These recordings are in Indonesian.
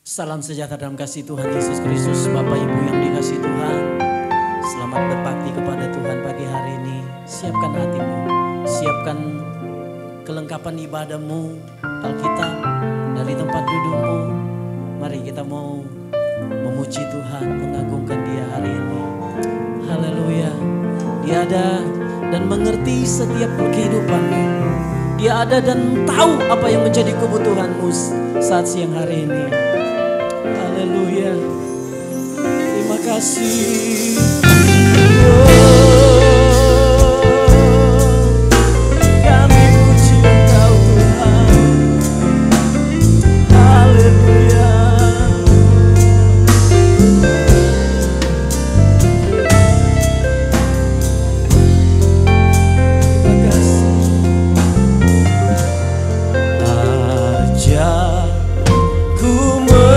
Salam sejahtera dalam kasih Tuhan Yesus Kristus. Bapak Ibu yang dikasihi Tuhan, selamat berbakti kepada Tuhan pagi hari ini. Siapkan hatimu, siapkan kelengkapan ibadahmu, Alkitab dari tempat dudukmu. Mari kita mau memuji Tuhan, mengagungkan Dia hari ini. Haleluya. Dia ada dan mengerti setiap kehidupanmu. Dia ada dan tahu apa yang menjadi kebutuhanmu saat siang hari ini. Haleluya. Terima kasih. Kami puji Engkau Tuhan. Haleluya. Terima kasih. Ajar ku mengerti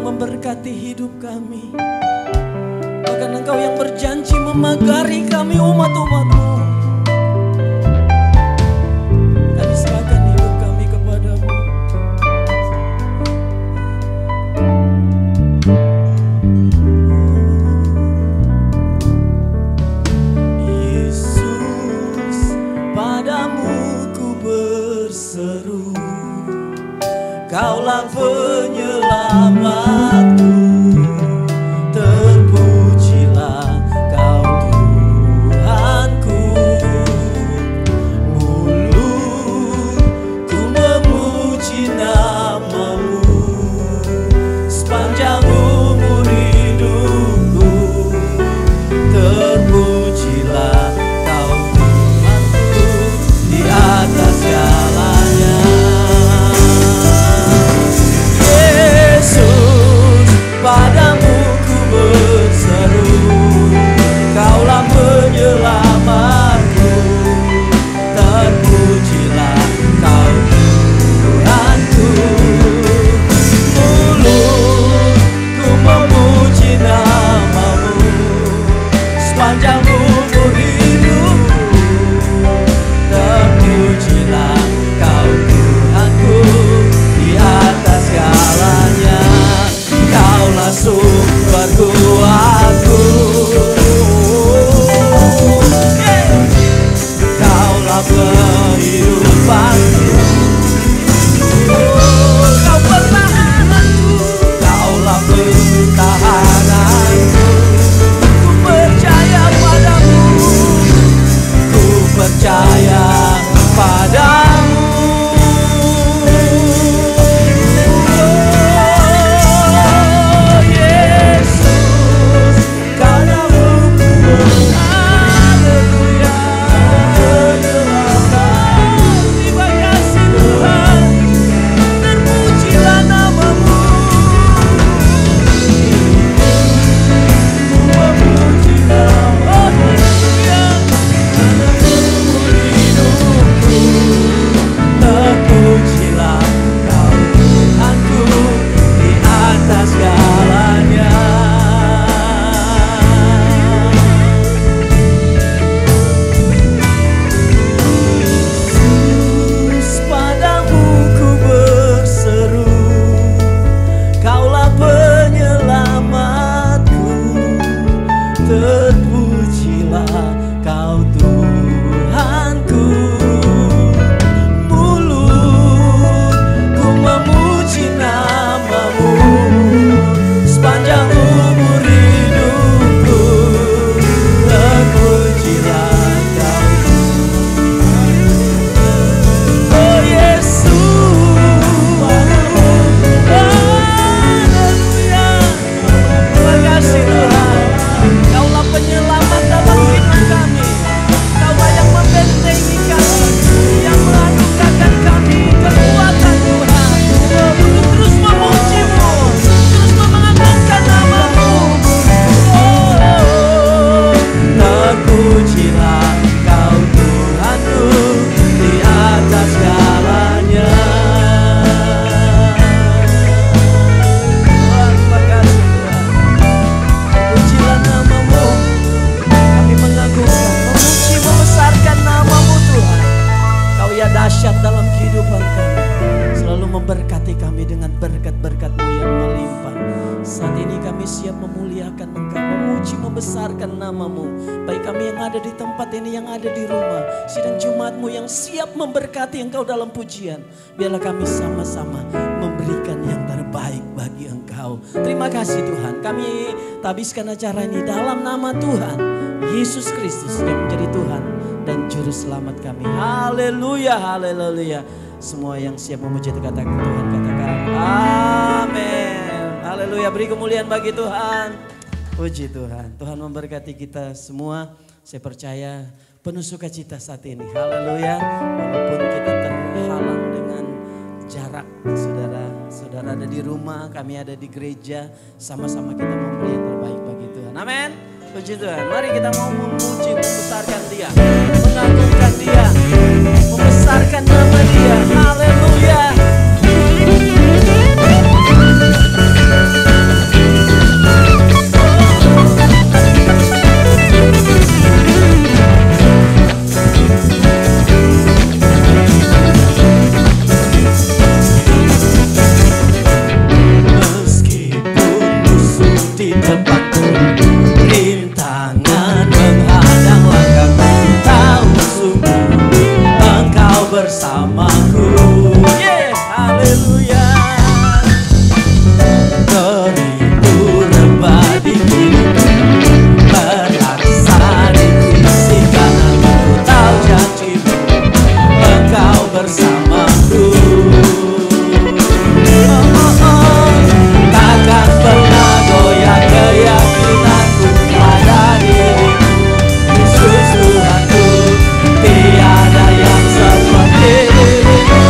yang memberkati hidup kami. Bahkan Engkau yang berjanji memagari kami umat-umat-Mu. Kami serahkan hidup kami kepada-Mu. Yesus, padamu ku berseru, Kaulah penyelamatku. Terpujilah Kau Tuhanku. Mulutku memuji nama-Mu sepanjang umur hidupku. Terpujilah Kau Tuhanku di atas segalanya. Padamu ku berseru, Kaulah penyelamatku. Terpujilah Kau Tuhanku. Mulutku memuji nama-Mu sepanjang umur hidupku. Terpujilah Kau Tuhanku di atas segalanya. Kaulah sumberku aku, Kaulah kehidupanku, Kau pertahananku, Kaulah pertahananku. Ku percaya padamu, ku percaya padamu. Engkau dalam pujian, biarlah kami sama-sama memberikan yang terbaik bagi Engkau. Terima kasih Tuhan, kami habiskan acara ini dalam nama Tuhan Yesus Kristus yang menjadi Tuhan dan Juru Selamat kami. Haleluya, haleluya. Semua yang siap memuji katakan Tuhan, katakan amin. Haleluya, beri kemuliaan bagi Tuhan. Puji Tuhan, Tuhan memberkati kita semua. Saya percaya penuh sukacita saat ini. Haleluya. Walaupun kita terhalang dengan jarak, saudara ada di rumah, kami ada di gereja, sama-sama kita memberi yang terbaik bagi Tuhan. Amin. Puji Tuhan. Mari kita mau memuji, membesarkan Dia, mengagungkan Dia, membesarkan nama Dia. Haleluya. depanku, rintangan menghadang langkahku. Tahu sungguh Engkau bersamaku. Yeah, haleluya. Beribu rebah di kiriku, berlaksa di sisi kananku. Tahu janjimu, Engkau bersamaku. Takkan pernah goyah keyakinanku pada dirimu, Yesus Tuhanku. Tiada yang seperti dirimu.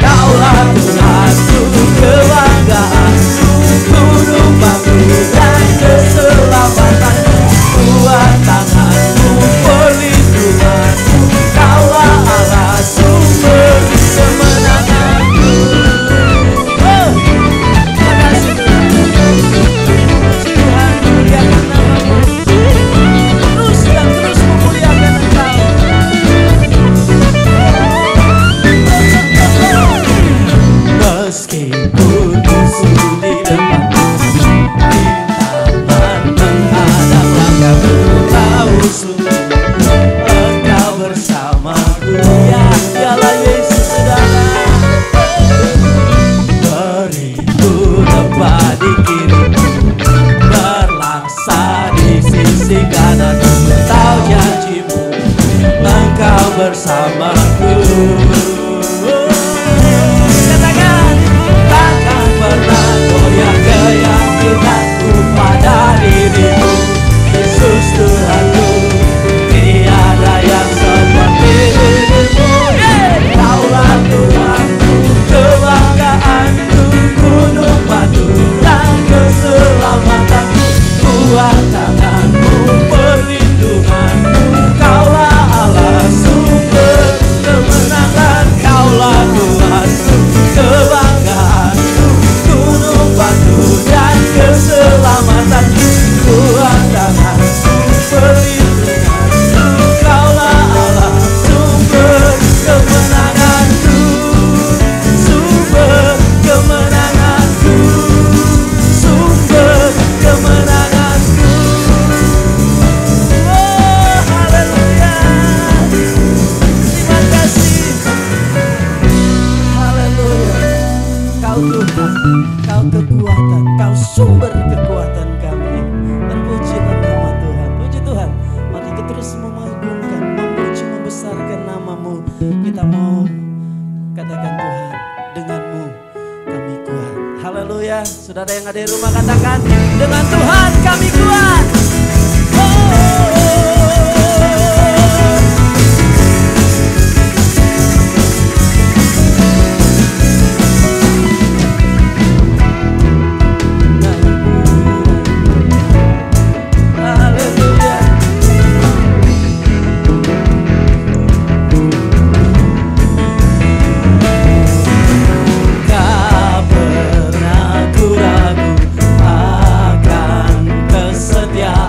Kaulah Tuhanku, kebanggaanku, gunung batu dan keselamatanku. Kuat tanganmu, perlindunganku. Kaulah Allah, sumber kemenanganku. Meskipun musuh di depanku, rintangan menghadang langkahku. Tahu sungguh Engkau bersamaku. Ya, dialah Yesus saudara. Beribu rebah di kiriku, berlaksa di sisi kananku. Tahu janjimu, Engkau bersamaku. Takkan pernah goyah keyakinanku pada dirimu, Yesus Tuhanku. Tiada yang seperti dirimu. Kaulah Tuhanku, kebanggaanku, gunung batu dan keselamatanku. Kuat tanganmu, perlindunganku. Kaulah Allah, sumber kemenangan. Kaulah Tuhanku, kebanggaanku, gunung batu dan keselamatanku. Kuat tanganku, perlindunganku. Kaulah Allah, sumber kemenanganku, sumber kemenanganku, sumber kemenanganku. Oh, haleluya. Terima kasih. Haleluya. Kau Tuhan, Kau kekuatan, Kau sumber kekuatan kami. Terpujilah nama Tuhan. Puji Tuhan. Mari kita terus mengagungkan, memuji, membesarkan nama-Mu. Kita mau katakan Tuhan, denganmu kami kuat. Haleluya. Saudara yang ada di rumah katakan, dengan Tuhan kami kuat. Ragu akan kesetiaan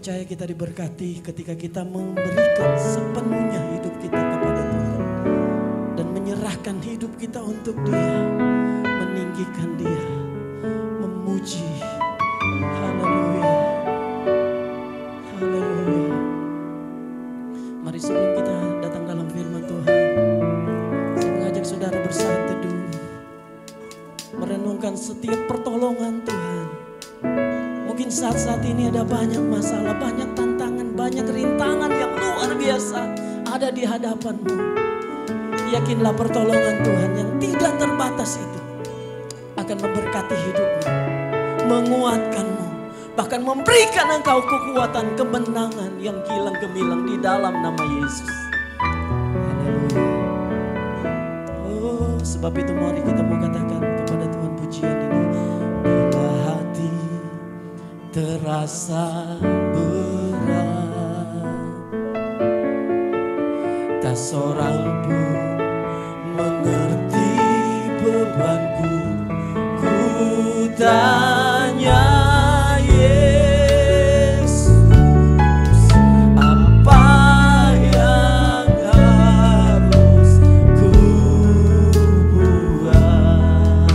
percaya kita diberkati ketika kita memberikan sepenuhnya hidup kita kepada Tuhan. Dan menyerahkan hidup kita untuk Dia. Meninggikan Dia. Memuji. Haleluya. Haleluya. Mari sebelum kita datang dalam firman Tuhan, saya mengajak saudara bersatu teduh. Merenungkan setiap pertolongan Tuhan. Mungkin saat-saat ini ada banyak masalah, banyak tantangan, banyak rintangan yang luar biasa ada di hadapanmu. Yakinlah pertolongan Tuhan yang tidak terbatas itu akan memberkati hidupmu, menguatkanmu, bahkan memberikan engkau kekuatan kemenangan yang gilang gemilang di dalam nama Yesus. Haleluya. Oh, sebab itu mari kita mau katakan kepada Tuhan pujian ini. Bila hati terasa berat, tak seorang pun mengerti bebanku. Ku tanya Yesus, apa yang harus ku buat?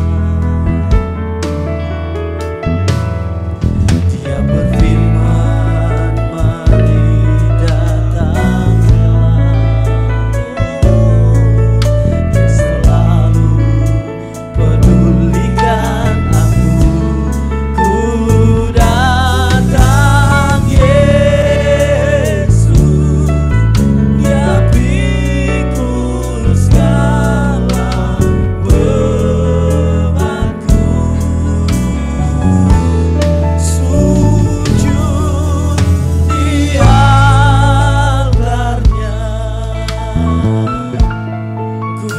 Dia berfirman, mari datanglah. Dia selalu pedulikan aku. Ku datang Yesus, Dia pikul segala bebanku. Sujud di altarnya, ku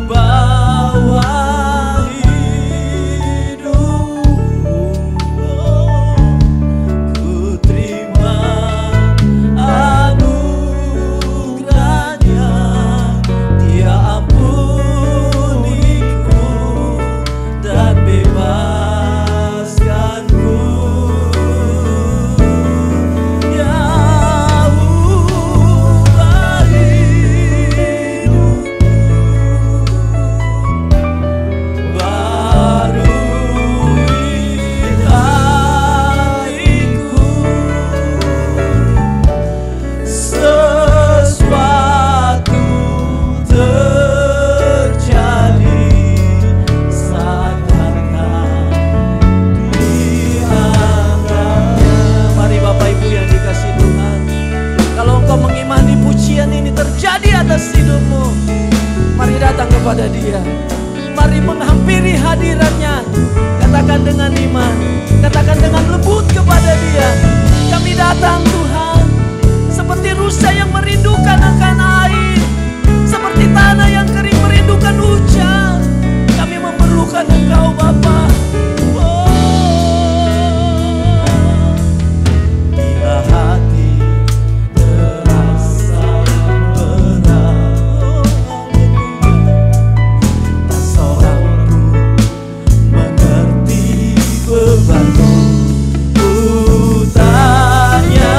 bawa hidupku. Ku terima anugerahnya, Dia ampuniku dan bebaskanku. Ya ubah hidupku, barui hatiku. Sesuatu terjadi saat Kakak di antara. Mari Bapak Ibu yang dikasih Tuhan, kalau engkau mengimani pujian ini terjadi atas hidupmu, mari datang kepada Dia. Mari menghampiri hadiratnya. Katakan dengan iman, katakan dengan lembut kepada Dia. Kami datang Tuhan, seperti rusa yang merindukan akan air, seperti tanah yang kering merindukan hujan. Kami memerlukan Engkau Bapa. Oh, bila hati terasa berat, tak seorang pun mengerti bebanku. Ku tanya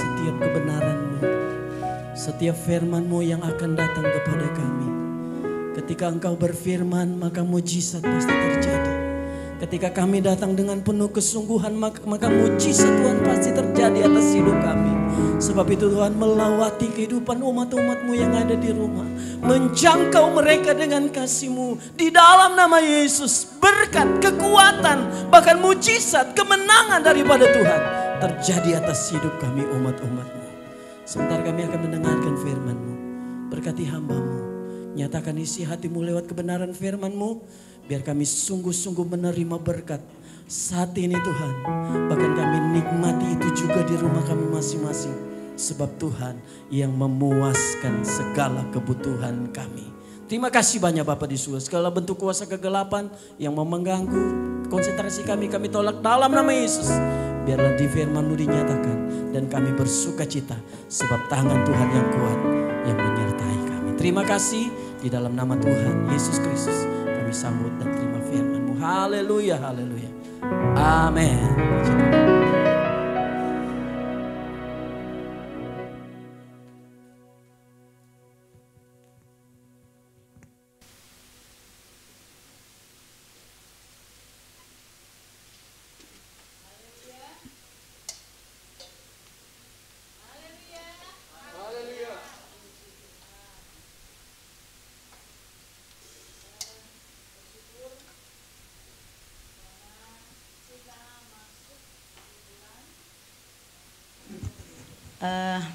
setiap kebenaran-Mu, setiap firman-Mu yang akan datang kepada kami. Ketika Engkau berfirman, maka mujizat pasti terjadi. Ketika kami datang dengan penuh kesungguhan, maka mujizat Tuhan pasti terjadi atas hidup kami. Sebab itu Tuhan, melawati kehidupan umat-umat-Mu yang ada di rumah. Menjangkau mereka dengan kasih-Mu. Di dalam nama Yesus, berkat, kekuatan, bahkan mujizat, kemenangan daripada Tuhan terjadi atas hidup kami umat-umat-Mu. Sebentar kami akan mendengarkan firman-Mu. Berkati hamba-Mu. Nyatakan isi hati-Mu lewat kebenaran firman-Mu. Biar kami sungguh-sungguh menerima berkat saat ini Tuhan. Bahkan kami nikmati itu juga di rumah kami masing-masing. Sebab Tuhan yang memuaskan segala kebutuhan kami. Terima kasih banyak Bapa di surga. Segala bentuk kuasa kegelapan yang mengganggu konsentrasi kami tolak dalam nama Yesus. Biarlah di firman-Mu dinyatakan. Dan kami bersuka cita. Sebab tangan Tuhan yang kuat yang menyertai kami. Terima kasih di dalam nama Tuhan Yesus Kristus. Kami sambut dan terima firman-Mu. Haleluya, haleluya. Amin.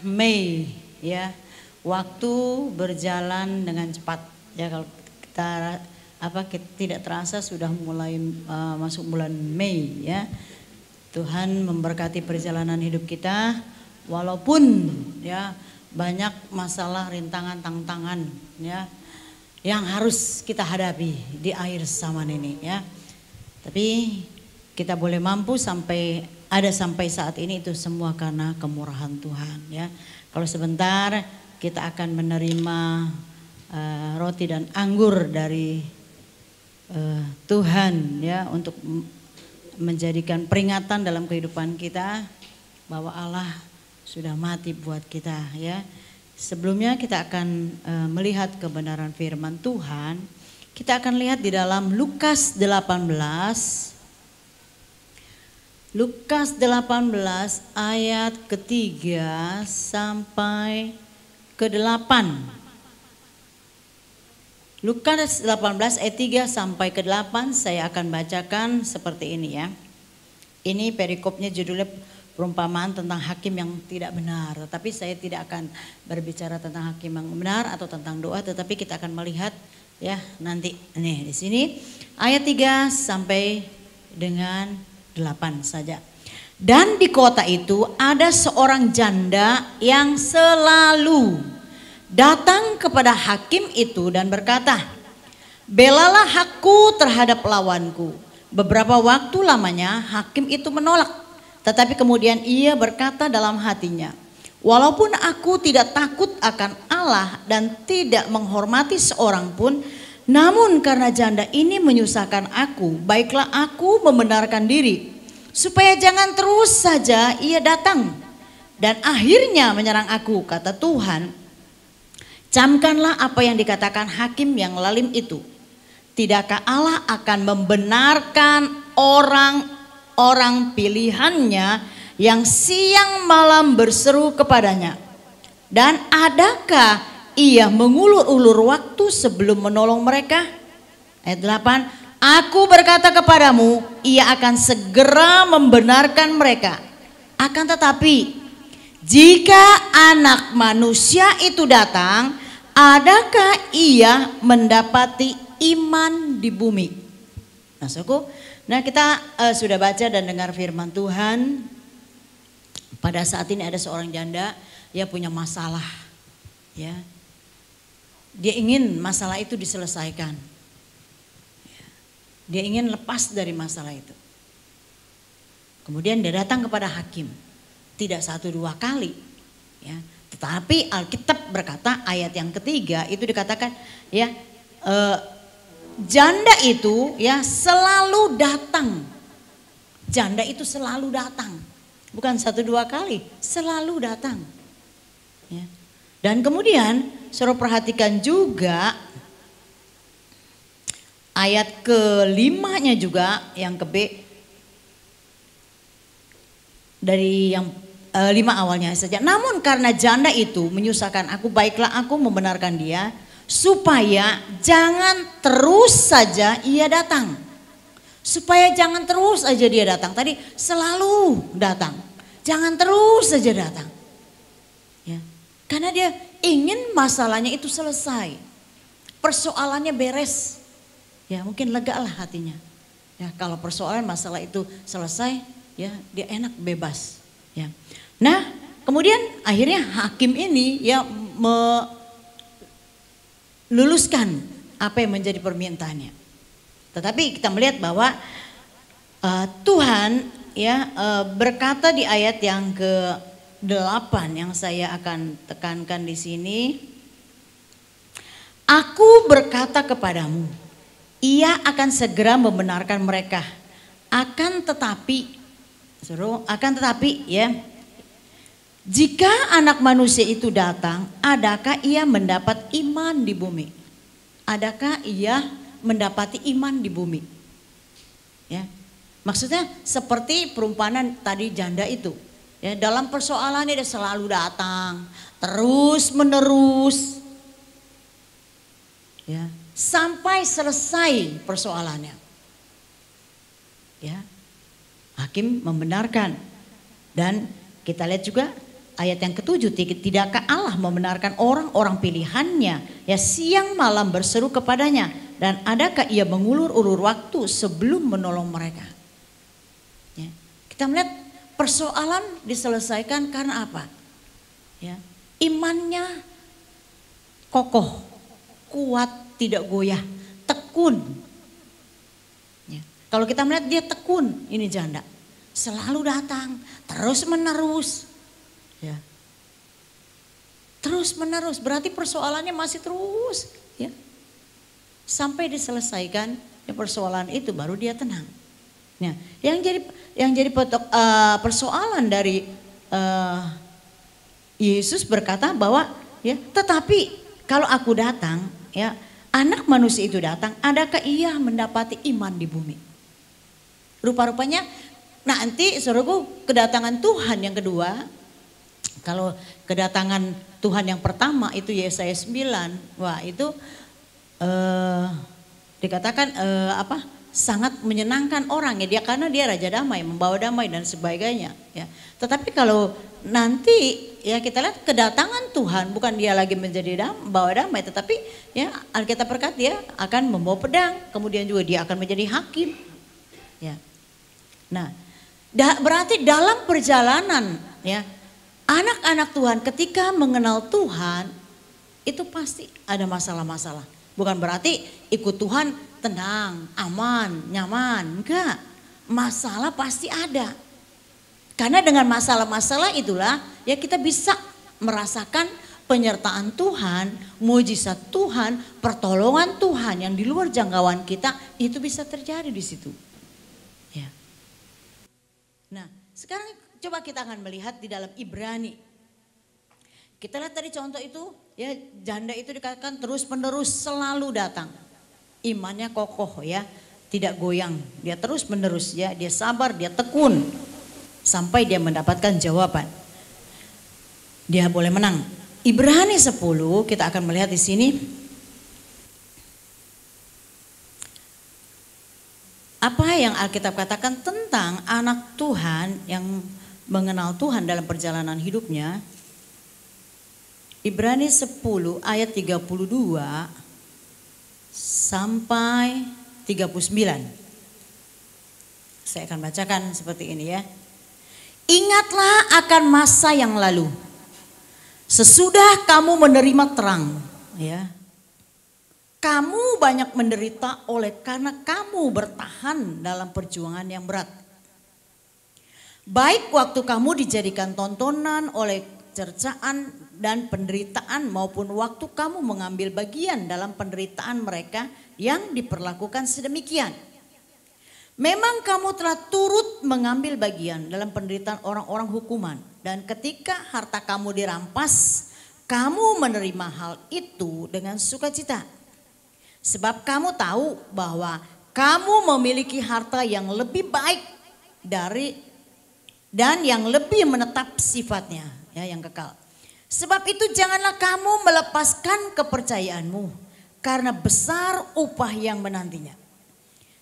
Mei ya, waktu berjalan dengan cepat ya. Kalau kita tidak terasa sudah mulai masuk bulan Mei ya. Tuhan memberkati perjalanan hidup kita walaupun ya banyak masalah, rintangan, tantangan ya yang harus kita hadapi di akhir zaman ini ya. Tapi kita boleh mampu sampai saat ini, itu semua karena kemurahan Tuhan ya. Kalau sebentar kita akan menerima roti dan anggur dari Tuhan ya, untuk menjadikan peringatan dalam kehidupan kita bahwa Allah sudah mati buat kita ya. Sebelumnya kita akan melihat kebenaran firman Tuhan. Kita akan lihat di dalam Lukas 18. Lukas 18 ayat ketiga sampai ke-8. Lukas 18 ayat 3 sampai ke-8 saya akan bacakan seperti ini ya. Ini perikopnya judulnya perumpamaan tentang hakim yang tidak benar. Tetapi saya tidak akan berbicara tentang hakim yang benar atau tentang doa, tetapi kita akan melihat ya nanti. Nih di sini ayat 3 sampai dengan 8 saja. Dan di kota itu ada seorang janda yang selalu datang kepada hakim itu dan berkata, "Belalah hakku terhadap lawanku." Beberapa waktu lamanya hakim itu menolak, tetapi kemudian ia berkata dalam hatinya, "Walaupun aku tidak takut akan Allah dan tidak menghormati seorang pun, namun karena janda ini menyusahkan aku, baiklah aku membenarkan diri, supaya jangan terus saja ia datang dan akhirnya menyerang aku." Kata Tuhan, "Camkanlah apa yang dikatakan hakim yang lalim itu. Tidakkah Allah akan membenarkan orang-orang pilihannya yang siang malam berseru kepadanya? Dan adakah ia mengulur-ulur waktu sebelum menolong mereka?" Ayat 8, "Aku berkata kepadamu, ia akan segera membenarkan mereka. Akan tetapi, jika Anak Manusia itu datang, adakah ia mendapati iman di bumi?" Nah, saudaraku, kita sudah baca dan dengar firman Tuhan. Pada saat ini ada seorang janda, dia punya masalah ya. Dia ingin masalah itu diselesaikan. Dia ingin lepas dari masalah itu. Kemudian dia datang kepada hakim. Tidak 1-2 kali. Ya. Tetapi Alkitab berkata ayat yang ketiga itu dikatakan ya, janda itu ya selalu datang. Janda itu selalu datang. bukan 1-2 kali, selalu datang. Ya. Dan kemudian suruh perhatikan juga ayat ke-5-nya juga yang ke B dari yang 5 awalnya saja. Namun karena janda itu menyusahkan aku, baiklah aku membenarkan dia supaya jangan terus saja ia datang. Supaya jangan terus saja dia datang. Tadi selalu datang. Jangan terus saja datang. Ya. Karena dia ingin masalahnya itu selesai. Persoalannya beres. Ya, mungkin lega lah hatinya. Ya, kalau persoalan masalah itu selesai, ya dia enak bebas. Ya. Nah, kemudian akhirnya hakim ini ya meluluskan apa yang menjadi permintaannya. Tetapi kita melihat bahwa Tuhan ya berkata di ayat yang ke-8 yang saya akan tekankan di sini. Aku berkata kepadamu, ia akan segera membenarkan mereka. Akan tetapi ya, jika anak manusia itu datang, adakah ia mendapat iman di bumi? Adakah ia mendapati iman di bumi? Ya, maksudnya seperti perumpamaan tadi janda itu. Ya, dalam persoalannya dia selalu datang, terus menerus. Ya, sampai selesai persoalannya. Ya, hakim membenarkan. Dan kita lihat juga ayat yang ke-7, tidakkah Allah membenarkan orang-orang pilihannya ya siang malam berseru kepadanya, dan adakah ia mengulur-ulur waktu sebelum menolong mereka? Ya, kita melihat persoalan diselesaikan karena apa? Ya, imannya kokoh, kuat, tidak goyah, tekun. Ya, kalau kita melihat dia tekun, ini janda, selalu datang, terus menerus. Ya. Terus menerus, berarti persoalannya masih terus, ya. Sampai diselesaikan ya persoalan itu baru dia tenang. Nah, yang jadi persoalan dari Yesus berkata bahwa ya, tetapi kalau aku datang, ya, anak manusia itu datang, adakah ia mendapati iman di bumi? Rupa-rupanya nanti saudaraku kedatangan Tuhan yang kedua. Kalau kedatangan Tuhan yang pertama itu Yesaya 9, wah itu dikatakan sangat menyenangkan orang ya, dia karena dia raja damai, membawa damai dan sebagainya ya. Tetapi kalau nanti ya kita lihat kedatangan Tuhan bukan dia lagi menjadi membawa damai, tetapi ya Alkitab berkata dia akan membawa pedang, kemudian juga dia akan menjadi hakim. Ya. Nah, berarti dalam perjalanan ya anak-anak Tuhan ketika mengenal Tuhan itu pasti ada masalah-masalah. Bukan berarti ikut Tuhan tenang, aman, nyaman. Enggak, masalah pasti ada. Karena dengan masalah-masalah itulah ya kita bisa merasakan penyertaan Tuhan, mujizat Tuhan, pertolongan Tuhan yang di luar jangkauan kita itu bisa terjadi di situ. Ya. Nah, sekarang coba kita akan melihat di dalam Ibrani. Kita lihat tadi contoh itu, ya janda itu dikatakan terus menerus selalu datang. Imannya kokoh ya, tidak goyang. Dia terus menerus ya, dia sabar, dia tekun. Sampai dia mendapatkan jawaban. Dia boleh menang. Ibrani 10 kita akan melihat di sini. Apa yang Alkitab katakan tentang anak Tuhan yang mengenal Tuhan dalam perjalanan hidupnya. Ibrani 10 ayat 32 sampai 39. Saya akan bacakan seperti ini ya. Ingatlah akan masa yang lalu. Sesudah kamu menerima terang, ya. Kamu banyak menderita oleh karena kamu bertahan dalam perjuangan yang berat. Baik waktu kamu dijadikan tontonan oleh cercaan dan penderitaan maupun waktu kamu mengambil bagian dalam penderitaan mereka yang diperlakukan sedemikian. Memang kamu telah turut mengambil bagian dalam penderitaan orang-orang hukuman. Dan ketika harta kamu dirampas, kamu menerima hal itu dengan sukacita. Sebab kamu tahu bahwa kamu memiliki harta yang lebih baik dari dan yang lebih menetap sifatnya, ya, yang kekal. Sebab itu janganlah kamu melepaskan kepercayaanmu, karena besar upah yang menantinya.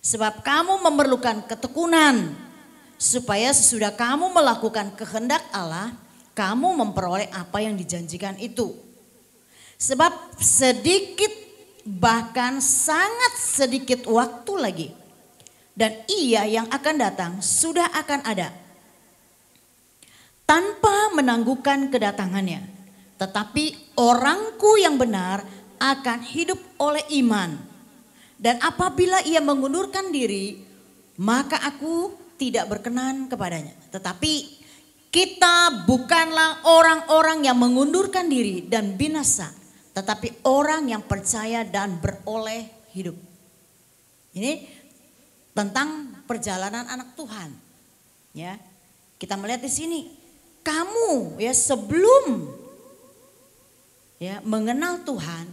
Sebab kamu memerlukan ketekunan, supaya sesudah kamu melakukan kehendak Allah, kamu memperoleh apa yang dijanjikan itu. Sebab sedikit, bahkan sangat sedikit waktu lagi, dan Ia yang akan datang sudah akan ada, tanpa menangguhkan kedatangannya. Tetapi orangku yang benar akan hidup oleh iman. Dan apabila ia mengundurkan diri, maka aku tidak berkenan kepadanya. Tetapi kita bukanlah orang-orang yang mengundurkan diri dan binasa, tetapi orang yang percaya dan beroleh hidup. Ini tentang perjalanan anak Tuhan. Ya, kita melihat di sini, kamu ya sebelum ya mengenal Tuhan,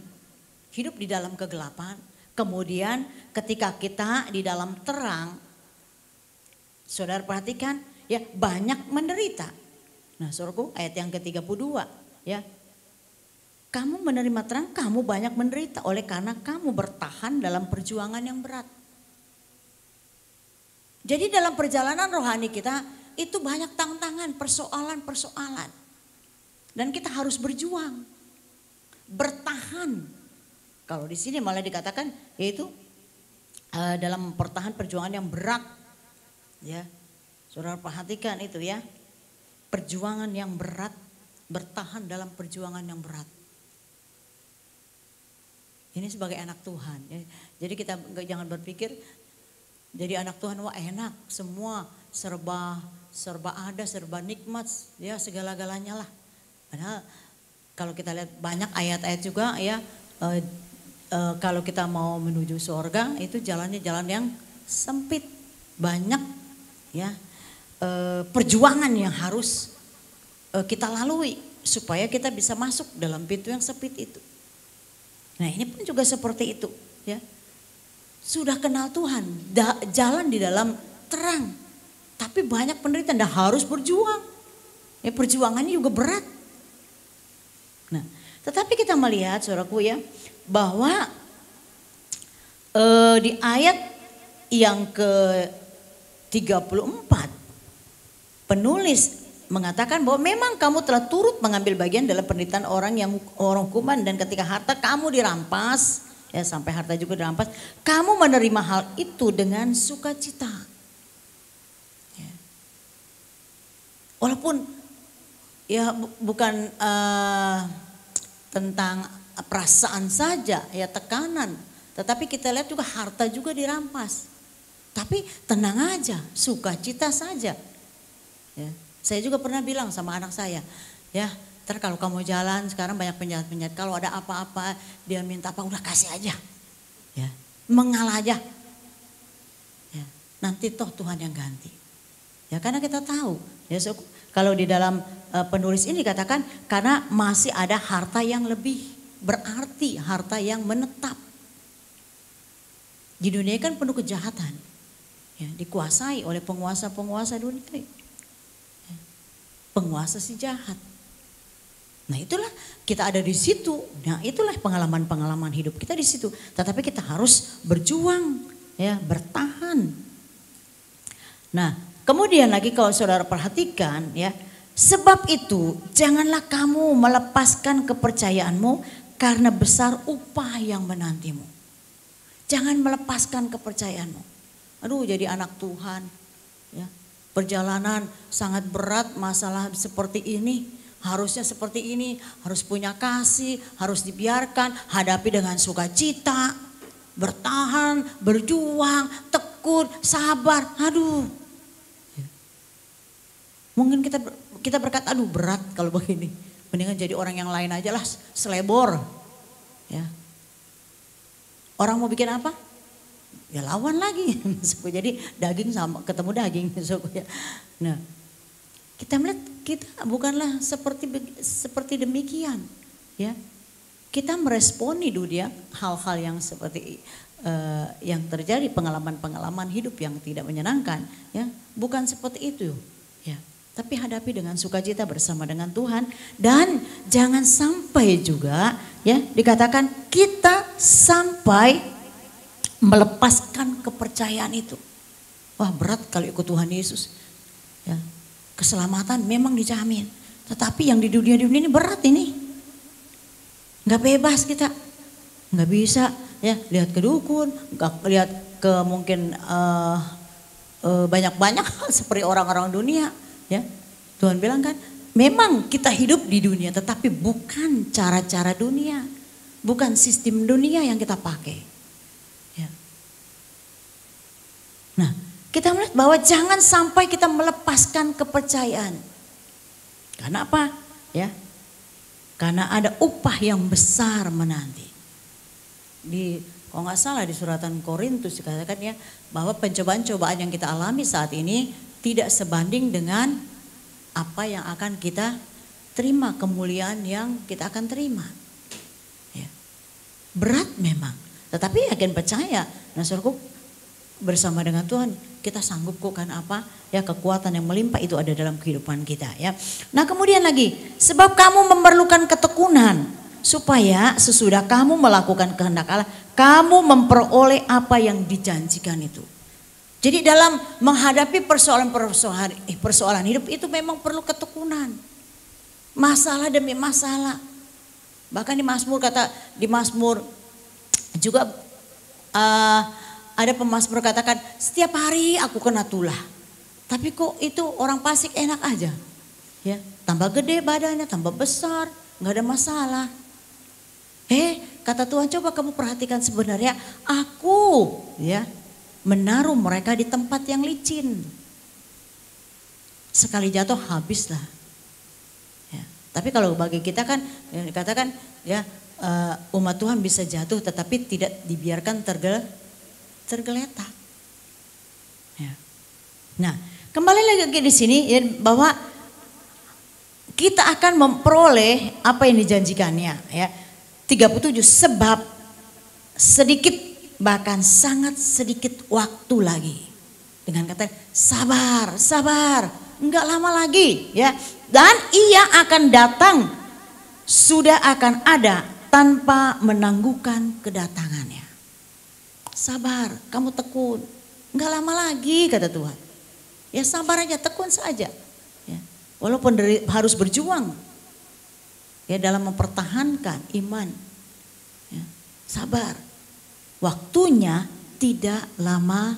hidup di dalam kegelapan. Kemudian ketika kita di dalam terang, saudara perhatikan ya, banyak menderita. Nah, saudaraku, ayat yang ke-32 ya. Kamu menerima terang, kamu banyak menderita oleh karena kamu bertahan dalam perjuangan yang berat. Jadi dalam perjalanan rohani kita itu banyak tantangan, persoalan-persoalan. Dan kita harus berjuang, bertahan. Kalau di sini malah dikatakan yaitu dalam pertahanan perjuangan yang berat, ya, saudara perhatikan itu ya, perjuangan yang berat, bertahan dalam perjuangan yang berat. Ini sebagai anak Tuhan, ya. Jadi kita jangan berpikir jadi anak Tuhan wah enak, semua serba ada, serba nikmat, ya segala-galanya lah. Padahal kalau kita lihat banyak ayat-ayat juga ya. Kalau kita mau menuju surga itu jalannya jalan yang sempit, banyak ya perjuangan yang harus kita lalui supaya kita bisa masuk dalam pintu yang sempit itu. Nah ini pun juga seperti itu ya, sudah kenal Tuhan, jalan di dalam terang, tapi banyak penderitaan, dan harus berjuang. Ya perjuangannya juga berat. Nah tetapi kita melihat saudaraku ya, bahwa di ayat yang ke-34 penulis mengatakan bahwa memang kamu telah turut mengambil bagian dalam penderitaan orang hukuman, dan ketika harta kamu dirampas, ya sampai harta juga dirampas, kamu menerima hal itu dengan sukacita. Ya. Walaupun ya bukan tentang perasaan saja, ya tekanan. Tetapi kita lihat juga harta juga dirampas. Tapi tenang aja, sukacita saja. Ya. Saya juga pernah bilang sama anak saya, ya ntar kalau kamu jalan sekarang banyak penjahat-penjahat. Kalau ada apa-apa dia minta apa, udah kasih aja. Ya, mengalah aja. Ya, nanti toh Tuhan yang ganti. Ya karena kita tahu, ya kalau di dalam penulis ini katakan karena masih ada harta yang lebih berarti, harta yang menetap. Di dunia kan penuh kejahatan, ya, dikuasai oleh penguasa-penguasa dunia, ya, penguasa si jahat. Nah itulah kita ada di situ. Nah itulah pengalaman-pengalaman hidup kita di situ. Tetapi kita harus berjuang, ya, bertahan. Nah kemudian lagi kalau saudara perhatikan, ya, sebab itu janganlah kamu melepaskan kepercayaanmu, karena besar upah yang menantimu. Jangan melepaskan kepercayaanmu. Aduh jadi anak Tuhan, ya, perjalanan sangat berat, masalah seperti ini, harusnya seperti ini, harus punya kasih, harus dibiarkan, hadapi dengan sukacita, bertahan, berjuang, tekun, sabar. Aduh, mungkin kita berkata aduh berat kalau begini, mendingan jadi orang yang lain aja lah, selebor. Ya. Orang mau bikin apa? ya lawan lagi. Jadi daging sama ketemu daging. Nah, kita melihat kita bukanlah seperti demikian, ya. Kita meresponi dunia hal-hal yang seperti yang terjadi, pengalaman-pengalaman hidup yang tidak menyenangkan, ya. Bukan seperti itu, ya. Tapi hadapi dengan sukacita bersama dengan Tuhan, dan jangan sampai juga, ya, dikatakan kita sampai melepaskan kepercayaan itu. Wah, berat kalau ikut Tuhan Yesus, ya. Keselamatan memang dijamin, tetapi yang di dunia ini berat ini, nggak bebas kita, nggak bisa, ya, lihat ke dukun, nggak lihat ke mungkin banyak-banyak seperti orang-orang dunia, ya. Tuhan bilang kan, memang kita hidup di dunia, tetapi bukan cara-cara dunia, bukan sistem dunia yang kita pakai, ya. Nah, kita melihat bahwa jangan sampai kita melepaskan kepercayaan. Karena apa? Ya, karena ada upah yang besar menanti. Kalau nggak salah di suratan Korintus dikatakan, ya, bahwa pencobaan-cobaan yang kita alami saat ini tidak sebanding dengan apa yang akan kita terima, kemuliaan yang kita akan terima. Ya. Berat memang, tetapi yakin percaya, nah saudaraku, bersama dengan Tuhan kita sanggup kok, kan apa, ya, kekuatan yang melimpah itu ada dalam kehidupan kita, ya. Nah, kemudian lagi, sebab kamu memerlukan ketekunan supaya sesudah kamu melakukan kehendak Allah, kamu memperoleh apa yang dijanjikan itu. Jadi dalam menghadapi persoalan hidup itu memang perlu ketekunan. Masalah demi masalah. Bahkan di Mazmur juga ada pemazmur katakan, setiap hari aku kena tulah. Tapi kok itu orang fasik enak aja. Ya, tambah gede badannya, tambah besar, nggak ada masalah. Kata Tuhan, coba kamu perhatikan, sebenarnya aku, ya, menaruh mereka di tempat yang licin. Sekali jatuh habislah. Ya, tapi kalau bagi kita kan, yang dikatakan, ya, umat Tuhan bisa jatuh tetapi tidak dibiarkan tergeletak. Ya. Nah, kembali lagi di sini, ya, bahwa kita akan memperoleh apa yang dijanjikannya, ya. 37, sebab sedikit, bahkan sangat sedikit waktu lagi. Dengan kata sabar, enggak lama lagi, ya. Dan ia akan datang, sudah akan ada tanpa menangguhkan kedatangannya. Sabar, kamu tekun, enggak lama lagi, kata Tuhan. Ya, sabar aja, tekun saja, ya. Walaupun harus berjuang, ya, dalam mempertahankan iman, ya. Sabar, waktunya tidak lama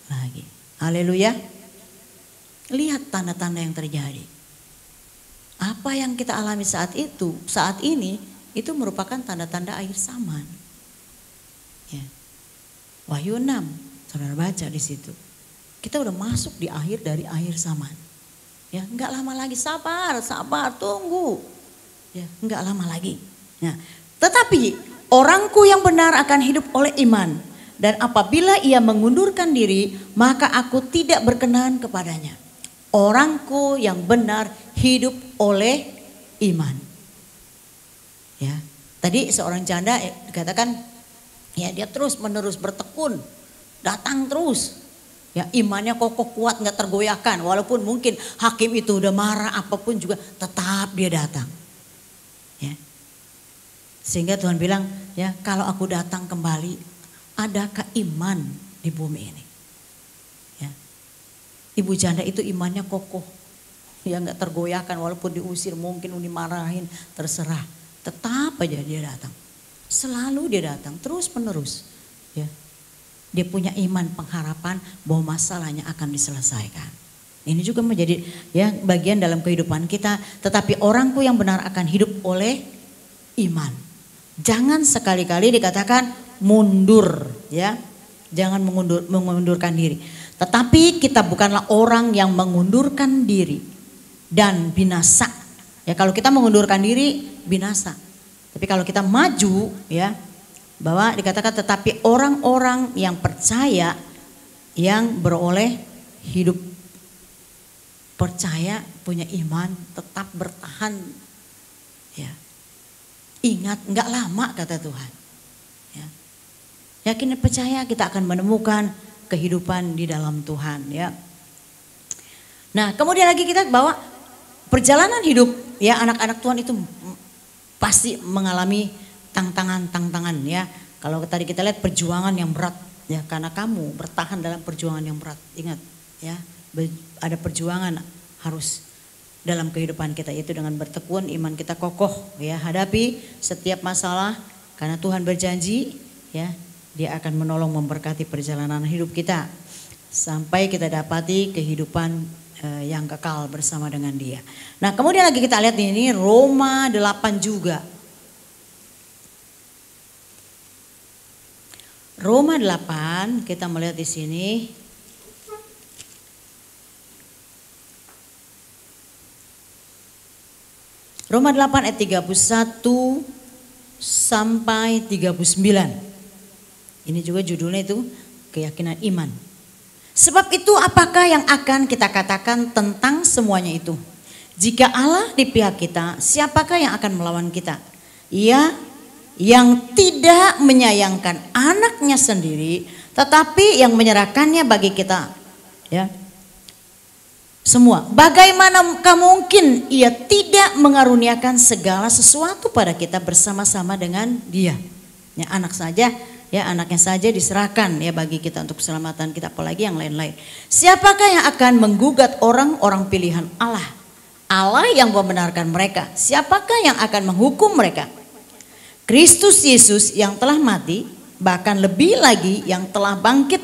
lagi. Haleluya. Lihat tanda-tanda yang terjadi. Apa yang kita alami saat ini itu merupakan tanda-tanda akhir zaman. Ya. Wahyu 6, saudara baca di situ. Kita udah masuk di akhir dari akhir zaman. Ya, enggak lama lagi, sabar, tunggu. Ya, enggak lama lagi. Nah, tetapi orangku yang benar akan hidup oleh iman, dan apabila ia mengundurkan diri, maka aku tidak berkenan kepadanya. Orangku yang benar hidup oleh iman. Ya, tadi seorang janda dikatakan, ya, dia terus menerus bertekun, datang terus. Ya, imannya kokoh kuat, nggak tergoyahkan, walaupun mungkin hakim itu udah marah apapun juga tetap dia datang. Ya. Sehingga Tuhan bilang, ya, kalau aku datang kembali, adakah iman di bumi ini? Ya. Ibu janda itu imannya kokoh, ya, nggak tergoyahkan, walaupun diusir, mungkin dimarahin, terserah, tetap aja dia datang. Selalu dia datang, terus menerus. Ya. Dia punya iman, pengharapan bahwa masalahnya akan diselesaikan. Ini juga menjadi, ya, bagian dalam kehidupan kita. Tetapi orangku yang benar akan hidup oleh iman. Jangan sekali-kali dikatakan mundur, ya. Jangan mengundurkan diri. Tetapi kita bukanlah orang yang mengundurkan diri dan binasa. Ya, kalau kita mengundurkan diri binasa. Tapi kalau kita maju, ya, bahwa dikatakan tetapi orang-orang yang percaya yang beroleh hidup. Percaya, punya iman, tetap bertahan. Ya. Ingat, enggak lama kata Tuhan. Ya. Yakin dan percaya kita akan menemukan kehidupan di dalam Tuhan. Ya. Nah, kemudian lagi kita bawa perjalanan hidup. Ya, anak-anak Tuhan itu pasti mengalami tantangan-tantangan. Ya. Kalau tadi kita lihat perjuangan yang berat. Ya, karena kamu bertahan dalam perjuangan yang berat. Ingat, ya. Ada perjuangan harus dalam kehidupan kita, yaitu dengan bertekun, iman kita kokoh, ya, hadapi setiap masalah karena Tuhan berjanji, ya, Dia akan menolong memberkati perjalanan hidup kita sampai kita dapati kehidupan yang kekal bersama dengan Dia. Nah, kemudian lagi kita lihat ini Roma 8 juga. Roma 8 kita melihat di sini. Roma 8 ayat 31 sampai 39. Ini juga judulnya itu keyakinan iman. Sebab itu apakah yang akan kita katakan tentang semuanya itu? Jika Allah di pihak kita, siapakah yang akan melawan kita? Ia yang tidak menyayangkan anaknya sendiri, tetapi yang menyerahkannya bagi kita. Ya. Semua. Bagaimanakah mungkin Ia tidak mengaruniakan segala sesuatu pada kita bersama-sama dengan Dia? Ya, anaknya saja diserahkan ya bagi kita untuk keselamatan kita, apalagi yang lain-lain. Siapakah yang akan menggugat orang-orang pilihan Allah? Allah yang membenarkan mereka. Siapakah yang akan menghukum mereka? Kristus Yesus yang telah mati, bahkan lebih lagi yang telah bangkit,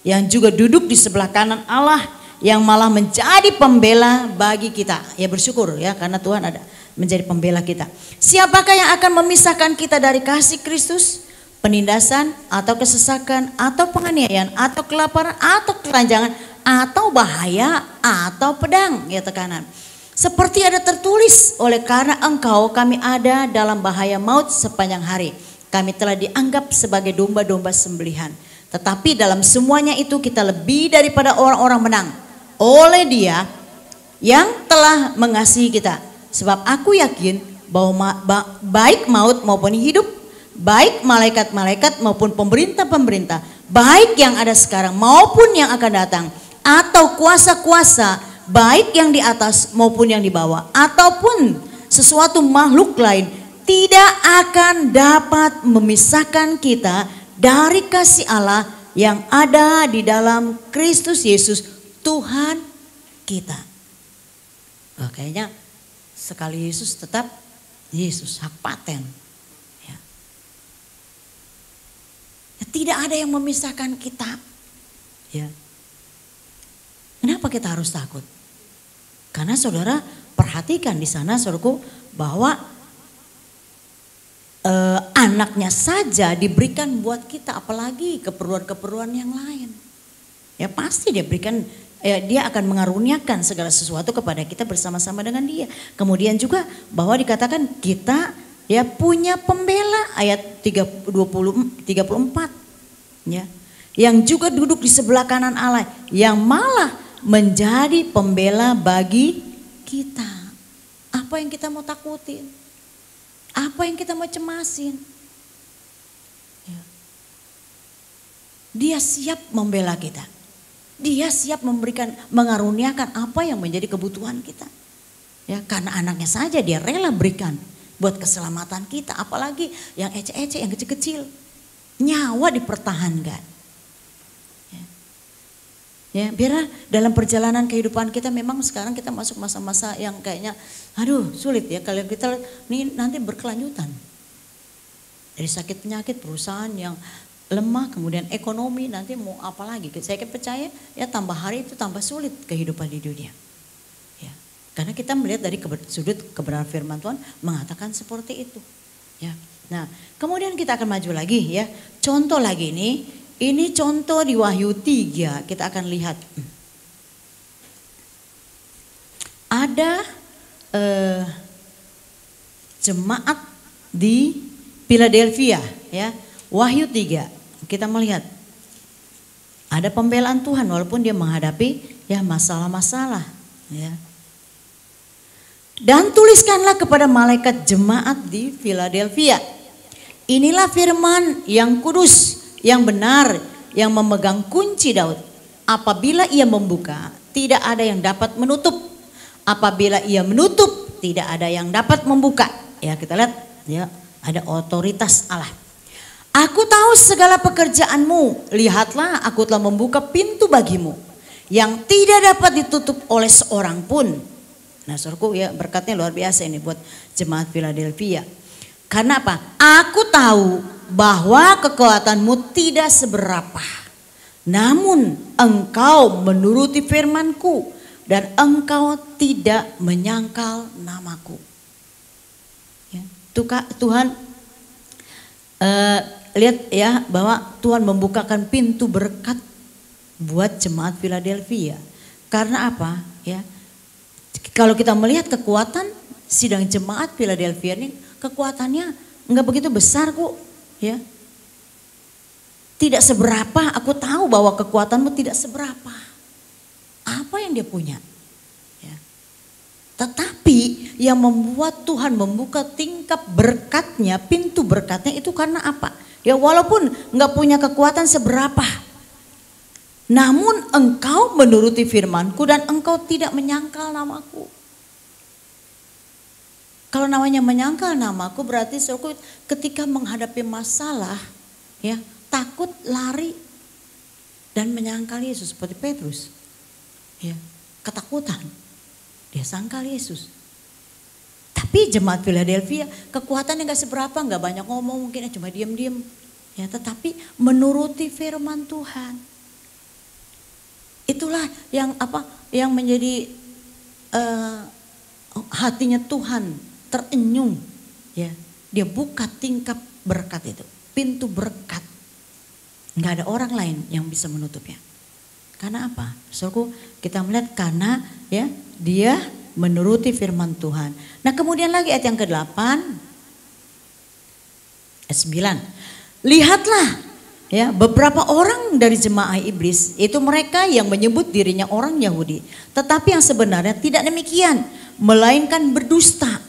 yang juga duduk di sebelah kanan Allah, yang malah menjadi pembela bagi kita. Ya, bersyukur ya karena Tuhan ada menjadi pembela kita. Siapakah yang akan memisahkan kita dari kasih Kristus? Penindasan atau kesesakan atau penganiayaan atau kelaparan atau keranjangan atau bahaya atau pedang, ya tekanan. Seperti ada tertulis, oleh karena engkau kami ada dalam bahaya maut sepanjang hari. Kami telah dianggap sebagai domba-domba sembelihan. Tetapi dalam semuanya itu kita lebih daripada orang-orang menang oleh Dia yang telah mengasihi kita. Sebab aku yakin bahwa baik maut maupun hidup, baik malaikat-malaikat maupun pemerintah-pemerintah, baik yang ada sekarang maupun yang akan datang, atau kuasa-kuasa, baik yang di atas maupun yang di bawah, ataupun sesuatu makhluk lain, tidak akan dapat memisahkan kita dari kasih Allah yang ada di dalam Kristus Yesus Tuhan kita. Oh, kayaknya sekali Yesus tetap Yesus, hak paten. Ya. Ya, tidak ada yang memisahkan kita. Ya. Kenapa kita harus takut? Karena saudara perhatikan di sana saudaraku bahwa anaknya saja diberikan buat kita, apalagi keperluan-keperluan yang lain. Ya pasti dia berikan, dia akan mengaruniakan segala sesuatu kepada kita bersama-sama dengan Dia. Kemudian juga bahwa dikatakan kita ya punya pembela, ayat 34 ya, yang juga duduk di sebelah kanan Allah, yang malah menjadi pembela bagi kita. Apa yang kita mau takutin? Apa yang kita mau cemasin? Ya. Dia siap membela kita. Dia siap mengaruniakan apa yang menjadi kebutuhan kita. Ya, karena anaknya saja Dia rela berikan buat keselamatan kita, apalagi yang ece-ece, yang kecil-kecil. Nyawa dipertahankan. Ya, biarlah dalam perjalanan kehidupan kita, memang sekarang kita masuk masa-masa yang kayaknya aduh sulit ya, kalau kita ini nanti berkelanjutan. Dari sakit penyakit, perusahaan yang lemah, kemudian ekonomi, nanti mau apa lagi? Saya percaya ya tambah hari itu tambah sulit kehidupan di dunia. Ya, karena kita melihat dari sudut kebenaran firman Tuhan mengatakan seperti itu. Ya. Nah, kemudian kita akan maju lagi ya. Contoh lagi ini contoh di Wahyu 3, kita akan lihat. Ada jemaat di Philadelphia ya. Wahyu 3, kita melihat ada pembelaan Tuhan walaupun dia menghadapi ya masalah-masalah ya. Dan tuliskanlah kepada malaikat jemaat di Philadelphia. Inilah firman yang kudus, yang benar, yang memegang kunci Daud. Apabila ia membuka, tidak ada yang dapat menutup. Apabila ia menutup, tidak ada yang dapat membuka. Ya, kita lihat ya, ada otoritas Allah. Aku tahu segala pekerjaanmu, lihatlah aku telah membuka pintu bagimu yang tidak dapat ditutup oleh seorang pun. Nah saudaraku ya, berkatnya luar biasa ini buat jemaat Philadelphia. Karena apa? Aku tahu bahwa kekuatanmu tidak seberapa. Namun engkau menuruti firmanku dan engkau tidak menyangkal namaku. Ya, Tuhan lihat ya bahwa Tuhan membukakan pintu berkat buat jemaat Philadelphia. Karena apa? Ya, kalau kita melihat kekuatan sidang jemaat Philadelphia ini, kekuatannya enggak begitu besar kok, ya. Tidak seberapa, aku tahu bahwa kekuatanmu tidak seberapa. Apa yang dia punya? Ya. Tetapi yang membuat Tuhan membuka tingkap berkatnya, pintu berkatnya itu karena apa? Ya walaupun enggak punya kekuatan seberapa. Namun engkau menuruti firmanku dan engkau tidak menyangkal namaku. Kalau namanya menyangkal namaku berarti ketika menghadapi masalah ya takut lari dan menyangkal Yesus seperti Petrus. Ya, ketakutan. Dia sangkal Yesus. Tapi jemaat Philadelphia kekuatannya gak seberapa, gak banyak ngomong, mungkin cuma diam-diam. Ya, tetapi menuruti firman Tuhan. Itulah yang menjadi hatinya Tuhan terenyuh. Ya, dia buka tingkap berkat itu, pintu berkat. Gak ada orang lain yang bisa menutupnya. Karena apa? Saudaraku, kita melihat karena ya dia menuruti firman Tuhan. Nah kemudian lagi ayat yang ke-8, ayat 9. Lihatlah ya beberapa orang dari jemaah iblis, itu mereka yang menyebut dirinya orang Yahudi. Tetapi yang sebenarnya tidak demikian, melainkan berdusta.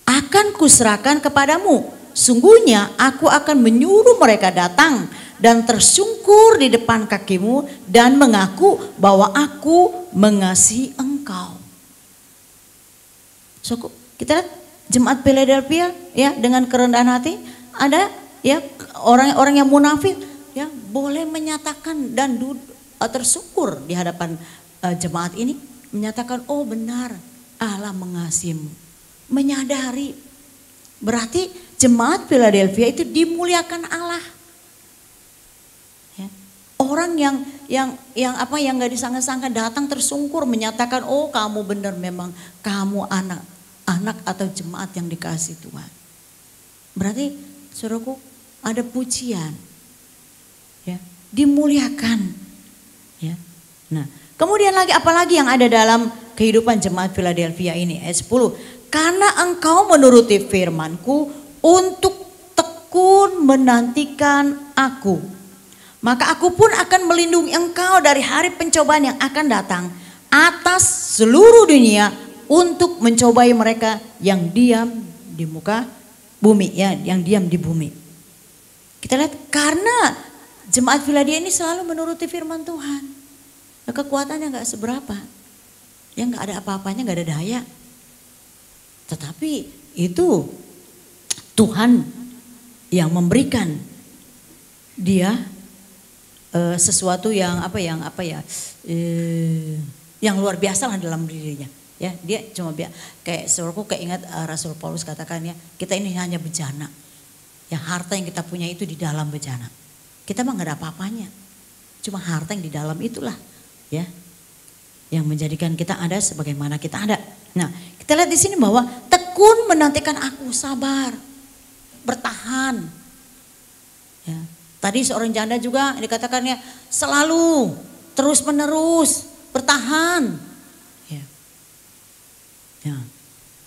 Akan kuserahkan kepadamu, sungguhnya aku akan menyuruh mereka datang dan tersungkur di depan kakimu dan mengaku bahwa aku mengasihi engkau. So, kita lihat jemaat Philadelphia ya dengan kerendahan hati, ada ya orang-orang yang munafik ya boleh menyatakan dan tersungkur di hadapan jemaat ini, menyatakan oh benar Allah mengasihimu, menyadari berarti jemaat Philadelphia itu dimuliakan Allah. Orang yang nggak disangka-sangka datang tersungkur menyatakan oh kamu benar memang kamu anak atau jemaat yang dikasihi Tuhan. Berarti saudaraku ada pujian, ya dimuliakan, ya. Nah kemudian lagi apalagi yang ada dalam kehidupan jemaat Philadelphia ini ayat 10. Karena engkau menuruti firmanku untuk tekun menantikan aku. Maka aku pun akan melindungi engkau dari hari pencobaan yang akan datang atas seluruh dunia untuk mencobai mereka yang diam di muka bumi, ya, yang diam di bumi. Kita lihat karena jemaat Philadelphia ini selalu menuruti firman Tuhan. Nah, kekuatannya nggak seberapa, ya nggak ada apa-apanya, nggak ada daya. Tetapi itu Tuhan yang memberikan dia sesuatu yang yang luar biasa lah dalam dirinya, ya dia cuma kayak saudaraku keingat Rasul Paulus katakan ya kita ini hanya bejana, ya harta yang kita punya itu di dalam bejana, kita mah nggak ada apa-apanya, cuma harta yang di dalam itulah ya yang menjadikan kita ada sebagaimana kita ada. Nah kita lihat di sini bahwa tekun menantikan aku, sabar, bertahan, ya. Tadi seorang janda juga dikatakannya selalu terus menerus bertahan. Ya. Ya.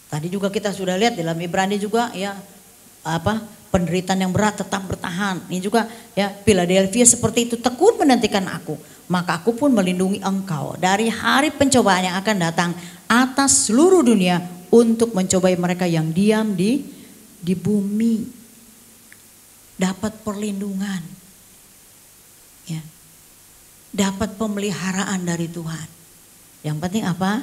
Tadi juga kita sudah lihat dalam Ibrani juga ya penderitaan yang berat tetap bertahan. Ini juga ya, Philadelphia seperti itu, tekun menantikan aku, maka aku pun melindungi engkau dari hari pencobaan yang akan datang atas seluruh dunia untuk mencobai mereka yang diam di bumi. Dapat perlindungan, ya, dapat pemeliharaan dari Tuhan. Yang penting apa?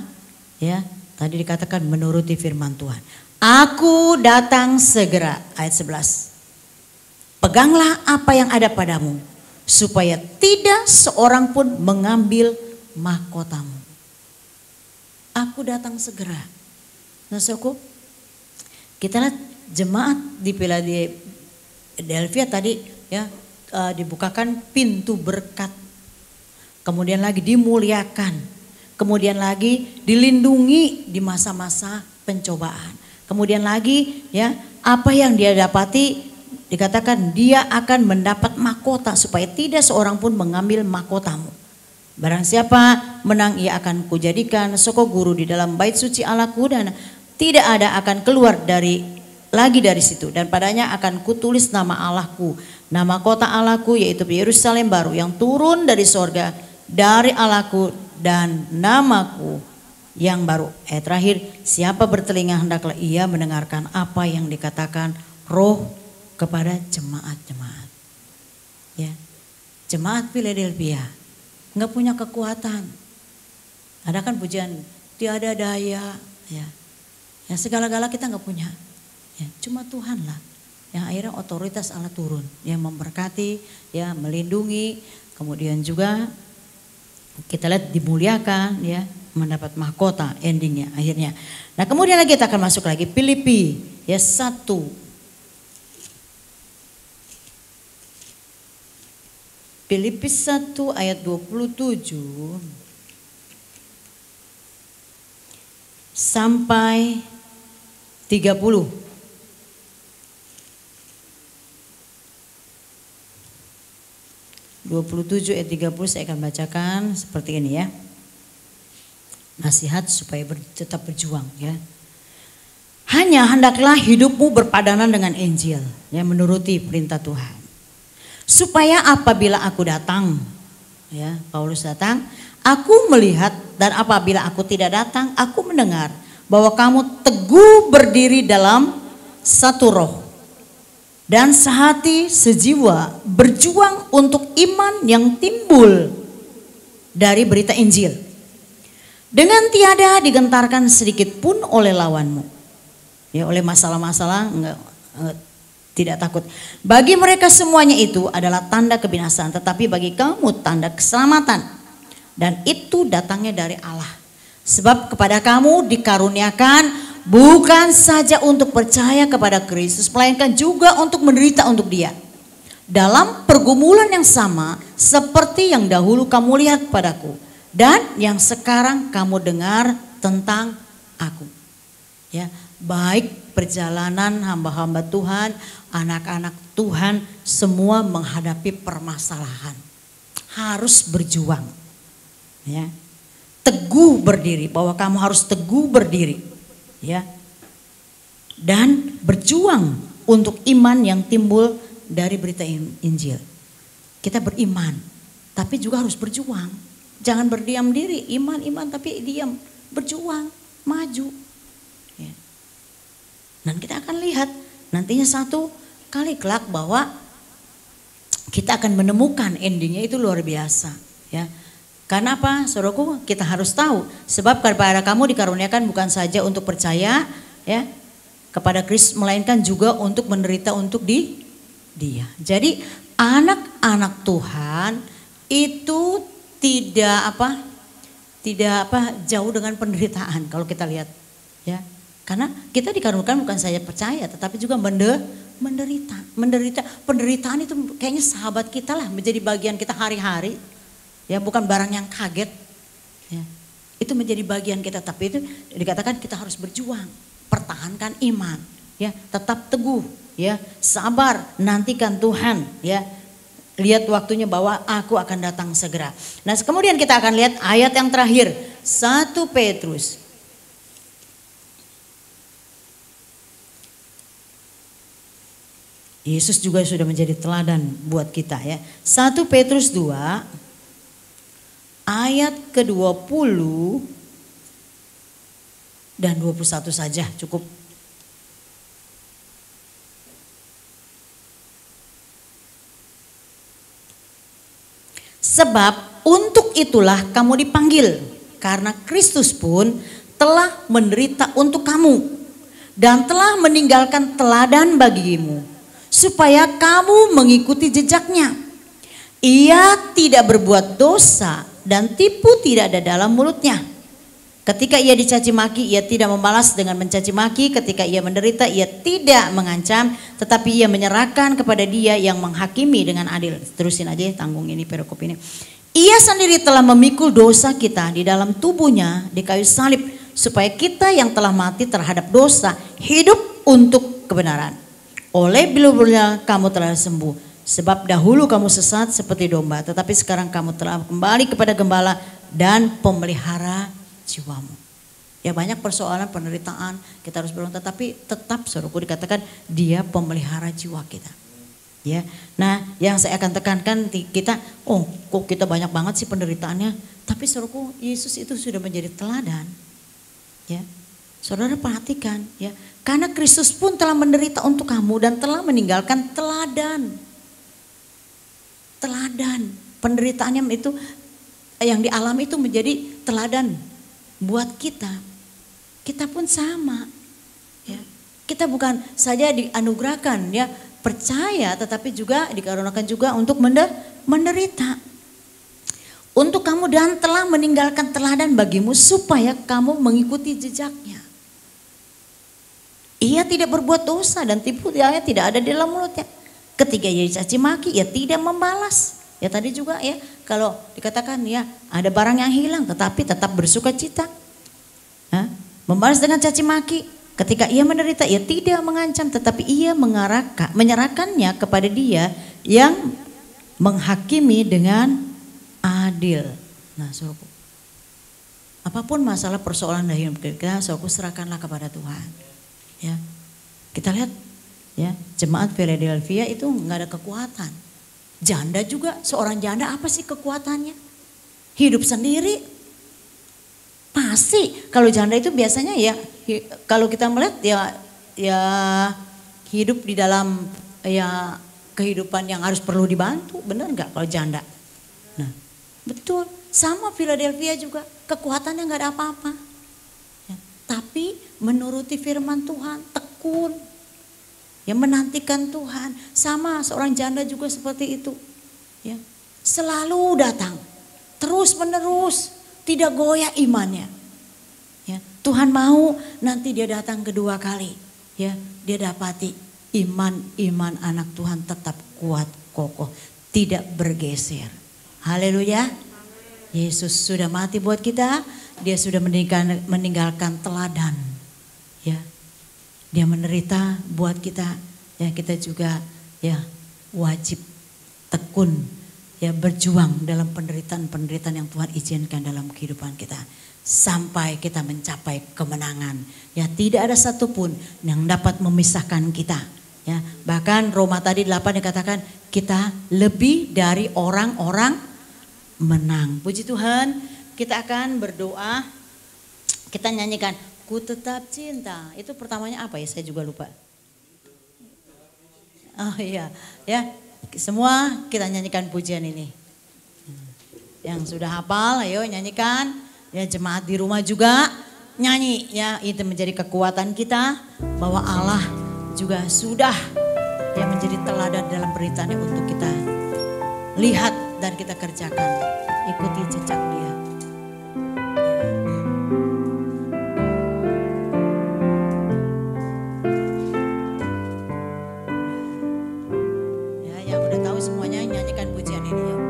Ya, tadi dikatakan menuruti firman Tuhan. Aku datang segera, ayat 11. Peganglah apa yang ada padamu, supaya tidak seorang pun mengambil mahkotamu. Aku datang segera. Nah, saudaraku, kita lihat jemaat di Philadelphia tadi ya, dibukakan pintu berkat, kemudian lagi dimuliakan, kemudian lagi dilindungi di masa-masa pencobaan, kemudian lagi ya, apa yang dia dapati dikatakan dia akan mendapat mahkota supaya tidak seorang pun mengambil mahkotamu. Barang siapa menang, ia akan kujadikan soko guru di dalam bait suci Allahku, dan tidak ada akan keluar lagi dari situ, dan padanya akan kutulis nama Allahku, nama kota Allahku, yaitu Yerusalem baru yang turun dari sorga dari Allahku, dan namaku yang baru. Terakhir, siapa bertelinga hendaklah ia mendengarkan apa yang dikatakan Roh kepada jemaat-jemaat. Ya, jemaat Philadelphia nggak punya kekuatan. Ada kan pujian tiada daya, ya, ya segala-gala kita nggak punya. Ya, cuma Tuhan lah yang akhirnya otoritas Allah turun, yang memberkati, ya, melindungi, kemudian juga kita lihat dimuliakan, ya, mendapat mahkota endingnya akhirnya. Nah, kemudian lagi kita akan masuk lagi Filipi ya 1. Filipi 1 ayat 27 sampai 30. ayat 30 saya akan bacakan seperti ini ya. Nasihat supaya tetap berjuang ya. Hanya hendaklah hidupmu berpadanan dengan Injil, ya, menuruti perintah Tuhan. Supaya apabila aku datang, ya, Paulus datang, aku melihat, dan apabila aku tidak datang, aku mendengar bahwa kamu teguh berdiri dalam satu roh dan sehati sejiwa berjuang untuk iman yang timbul dari berita Injil, dengan tiada digentarkan sedikit pun oleh lawanmu, ya, oleh masalah-masalah, tidak takut. Bagi mereka semuanya itu adalah tanda kebinasaan, tetapi bagi kamu tanda keselamatan, dan itu datangnya dari Allah. Sebab kepada kamu dikaruniakan bukan saja untuk percaya kepada Kristus, melainkan juga untuk menderita untuk Dia, dalam pergumulan yang sama seperti yang dahulu kamu lihat padaku, dan yang sekarang kamu dengar tentang aku. Ya, baik perjalanan hamba-hamba Tuhan, anak-anak Tuhan, semua menghadapi permasalahan, harus berjuang, ya, teguh berdiri, bahwa kamu harus teguh berdiri, ya, dan berjuang untuk iman yang timbul dari berita Injil. Kita beriman, tapi juga harus berjuang, jangan berdiam diri, iman tapi diam, berjuang, maju. Ya. Dan kita akan lihat nantinya satu kali kelak bahwa kita akan menemukan endingnya itu luar biasa, ya. Karena apa, saudaraku? Kita harus tahu, sebab kepada kamu dikaruniakan bukan saja untuk percaya, ya, kepada Kristus, melainkan juga untuk menderita untuk Dia. Jadi anak-anak Tuhan itu tidak jauh dengan penderitaan kalau kita lihat, ya. Karena kita dikaruniakan bukan saja percaya, tetapi juga menderita. Penderitaan itu kayaknya sahabat kita lah, menjadi bagian kita hari-hari. Ya, bukan barang yang kaget. Ya, itu menjadi bagian kita, tapi itu dikatakan kita harus berjuang, pertahankan iman, ya, tetap teguh, ya, sabar, nantikan Tuhan, ya. Lihat waktunya bahwa aku akan datang segera. Nah, kemudian kita akan lihat ayat yang terakhir, 1 Petrus Yesus juga sudah menjadi teladan buat kita ya. 1 Petrus 2 ayat ke-20 dan 21 saja cukup. Sebab untuk itulah kamu dipanggil, karena Kristus pun telah menderita untuk kamu dan telah meninggalkan teladan bagimu, supaya kamu mengikuti jejaknya. Ia tidak berbuat dosa dan tipu tidak ada dalam mulutnya. Ketika ia dicaci maki, ia tidak membalas dengan mencaci maki. Ketika ia menderita, ia tidak mengancam, tetapi ia menyerahkan kepada Dia yang menghakimi dengan adil. Terusin aja tanggung ini perikop ini. Ia sendiri telah memikul dosa kita di dalam tubuhnya di kayu salib, supaya kita yang telah mati terhadap dosa hidup untuk kebenaran. Oleh beliau kamu telah sembuh. Sebab dahulu kamu sesat seperti domba, tetapi sekarang kamu telah kembali kepada gembala dan pemelihara jiwamu. Ya, banyak persoalan penderitaan, kita harus berdoa, tapi tetap saudaraku dikatakan Dia pemelihara jiwa kita. Ya. Nah, yang saya akan tekankan kita, kok kita banyak banget sih penderitaannya, tapi saudaraku Yesus itu sudah menjadi teladan. Ya. Saudara perhatikan ya, karena Kristus pun telah menderita untuk kamu dan telah meninggalkan teladan. Teladan, penderitaannya itu yang dialami itu menjadi teladan buat kita. Kita pun sama. Ya. Kita bukan saja dianugerahkan ya percaya, tetapi juga dikarunakan juga untuk menderita. Untuk kamu dan telah meninggalkan teladan bagimu supaya kamu mengikuti jejaknya. Ia tidak berbuat dosa dan tipu dia tidak ada di dalam mulutnya. Ketika ia dicaci maki, ia tidak membalas. Ya tadi juga ya, kalau dikatakan ya ada barang yang hilang tetapi tetap bersuka cita. Membalas dengan caci maki. Ketika ia menderita, ia tidak mengancam tetapi ia menyerahkannya kepada Dia yang menghakimi dengan adil. Nah, saudaraku, apapun masalah persoalan dalam hidup kita, saudaraku serahkanlah kepada Tuhan. Ya, kita lihat ya, jemaat Philadelphia itu nggak ada kekuatan. Janda juga, seorang janda apa sih kekuatannya? Hidup sendiri. Pasti kalau janda itu biasanya ya, kalau kita melihat ya hidup di dalam ya kehidupan yang harus perlu dibantu, benar nggak kalau janda? Nah, betul. Sama Philadelphia juga, kekuatannya nggak ada apa-apa. Ya, tapi menuruti firman Tuhan, tekun. Yang menantikan Tuhan, sama seorang janda juga seperti itu. Ya, selalu datang, terus menerus, tidak goyah imannya. Ya, Tuhan mau nanti dia datang kedua kali. Ya, dia dapati iman anak Tuhan tetap kuat, kokoh, tidak bergeser. Haleluya. Yesus sudah mati buat kita, Dia sudah meninggalkan teladan. Ya. Dia menderita buat kita, ya kita juga ya wajib tekun ya berjuang dalam penderitaan yang Tuhan izinkan dalam kehidupan kita sampai kita mencapai kemenangan. Ya tidak ada satupun yang dapat memisahkan kita. Ya bahkan Roma tadi 8 dikatakan kita lebih dari orang-orang menang. Puji Tuhan, kita akan berdoa, kita nyanyikan Ku tetap cinta. Itu pertamanya apa ya? Saya juga lupa. Oh iya, ya. Semua kita nyanyikan pujian ini. Yang sudah hafal, ayo nyanyikan. Ya jemaat di rumah juga nyanyi ya. Itu menjadi kekuatan kita bahwa Allah juga sudah ya menjadi teladan dalam beritanya untuk kita lihat dan kita kerjakan. Ikuti jejak Dia. Semuanya nyanyikan pujian ini yuk.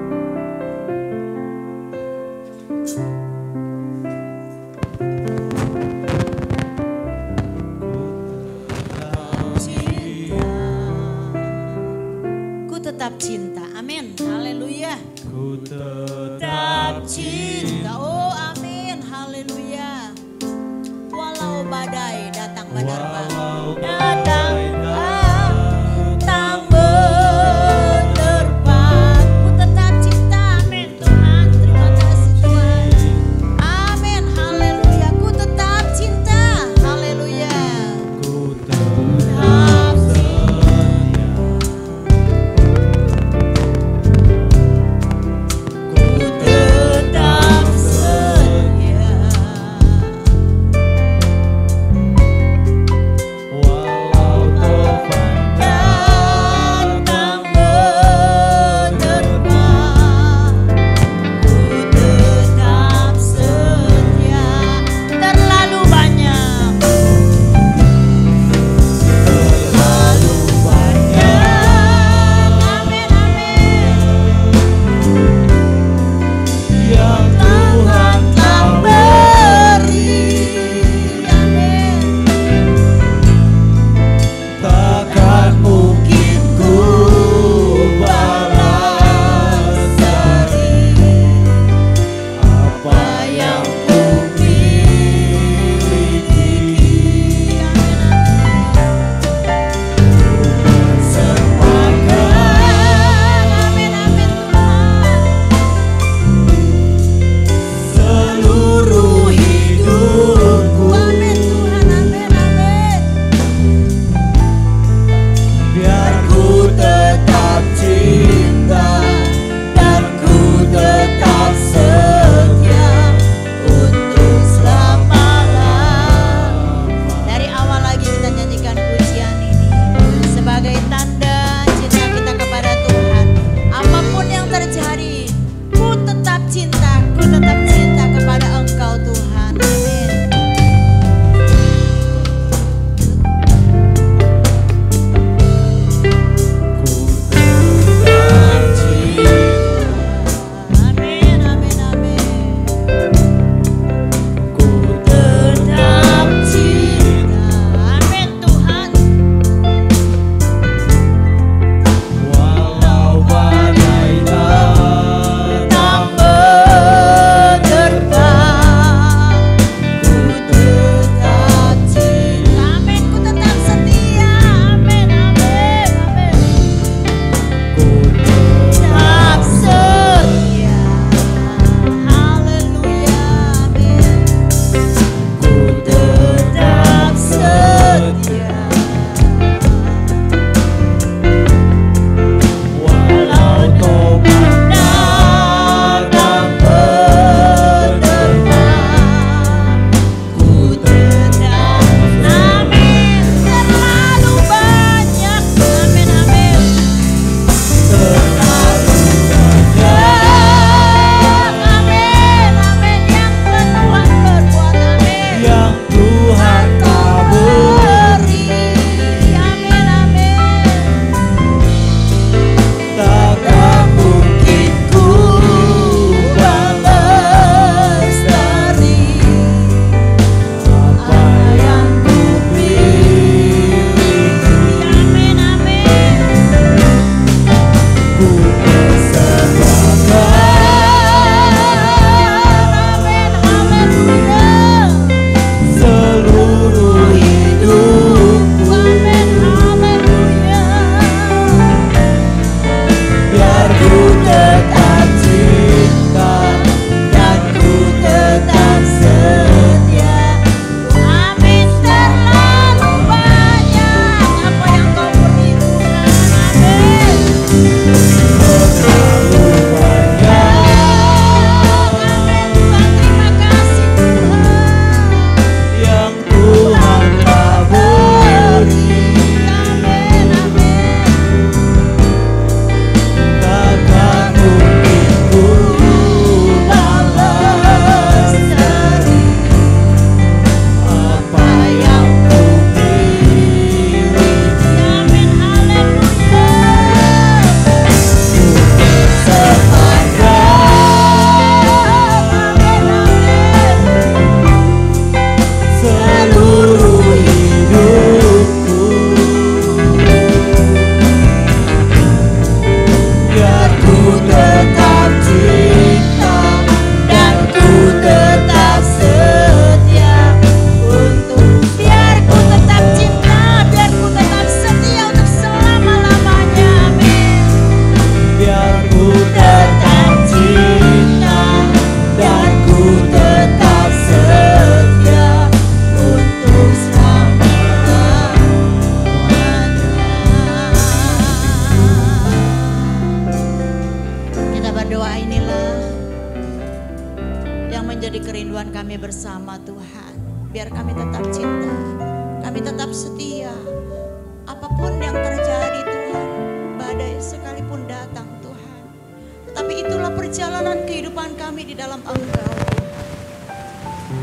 Ku tetap cinta. Amin. Haleluya. Ku tetap cinta. Oh amin. Haleluya. Walau badai datang menerpa. Datang tetap cinta dan ku tetap setia untuk selama-lamanya. Dari awal lagi kita nyanyikan pujian ini sebagai tanda cinta kita kepada Tuhan. Apapun yang terjadi, ku tetap cinta kepada Engkau Tuhan. Amin. Amin, amin, amin. Ku tetap cinta. Amin Tuhan. Walau badai datang menerpa, ku tetap cinta. Amin, ku tetap setia. Amin, amin, amin. Ku Tetap setia. Haleluya. Amin. ku tetap setia. Walau topan datang menerpa, ku tetap Amin, terlalu banyak. Amin, amin. terlalu banyak Amin, amin. Yang Tuhan berbuat. Amin. yang Tuhan taburi. Amin, amin. Takkan mungkin ku balas dari apa yang ku miliki. Amin, amin. Ku persembahkan Amin, haleluya. seluruh hidupku, Amin, haleluya. biar ku tetap cinta dan ku tetap setia. Amin, terlalu banyak apa yang kau beri Tuhan. Amin. Terlalu banyak Amin, Tuhan, terima kasih Tuhan. yang Tuhan taburi. Amin, amin. Takkan mungkin ku balas dari apa yang ku miliki. Amin, haleluya. Amin, amin. Seluruh hidupku, biar ku tetap cinta dan ku tetap setia untuk Biar ku tetap cinta, biar ku tetap setia untuk selama-lamanya. Amin. biar ku tetap cinta dan ku tetap setia untuk selama-lamanya. Kita berdoa, inilah yang menjadi kerinduan kami bersama Tuhan. Biar kami tetap cinta, kami tetap setia. Apapun yang terjadi Tuhan, badai sekalipun datang Tuhan. Tetapi itulah perjalanan kehidupan kami di dalam Engkau.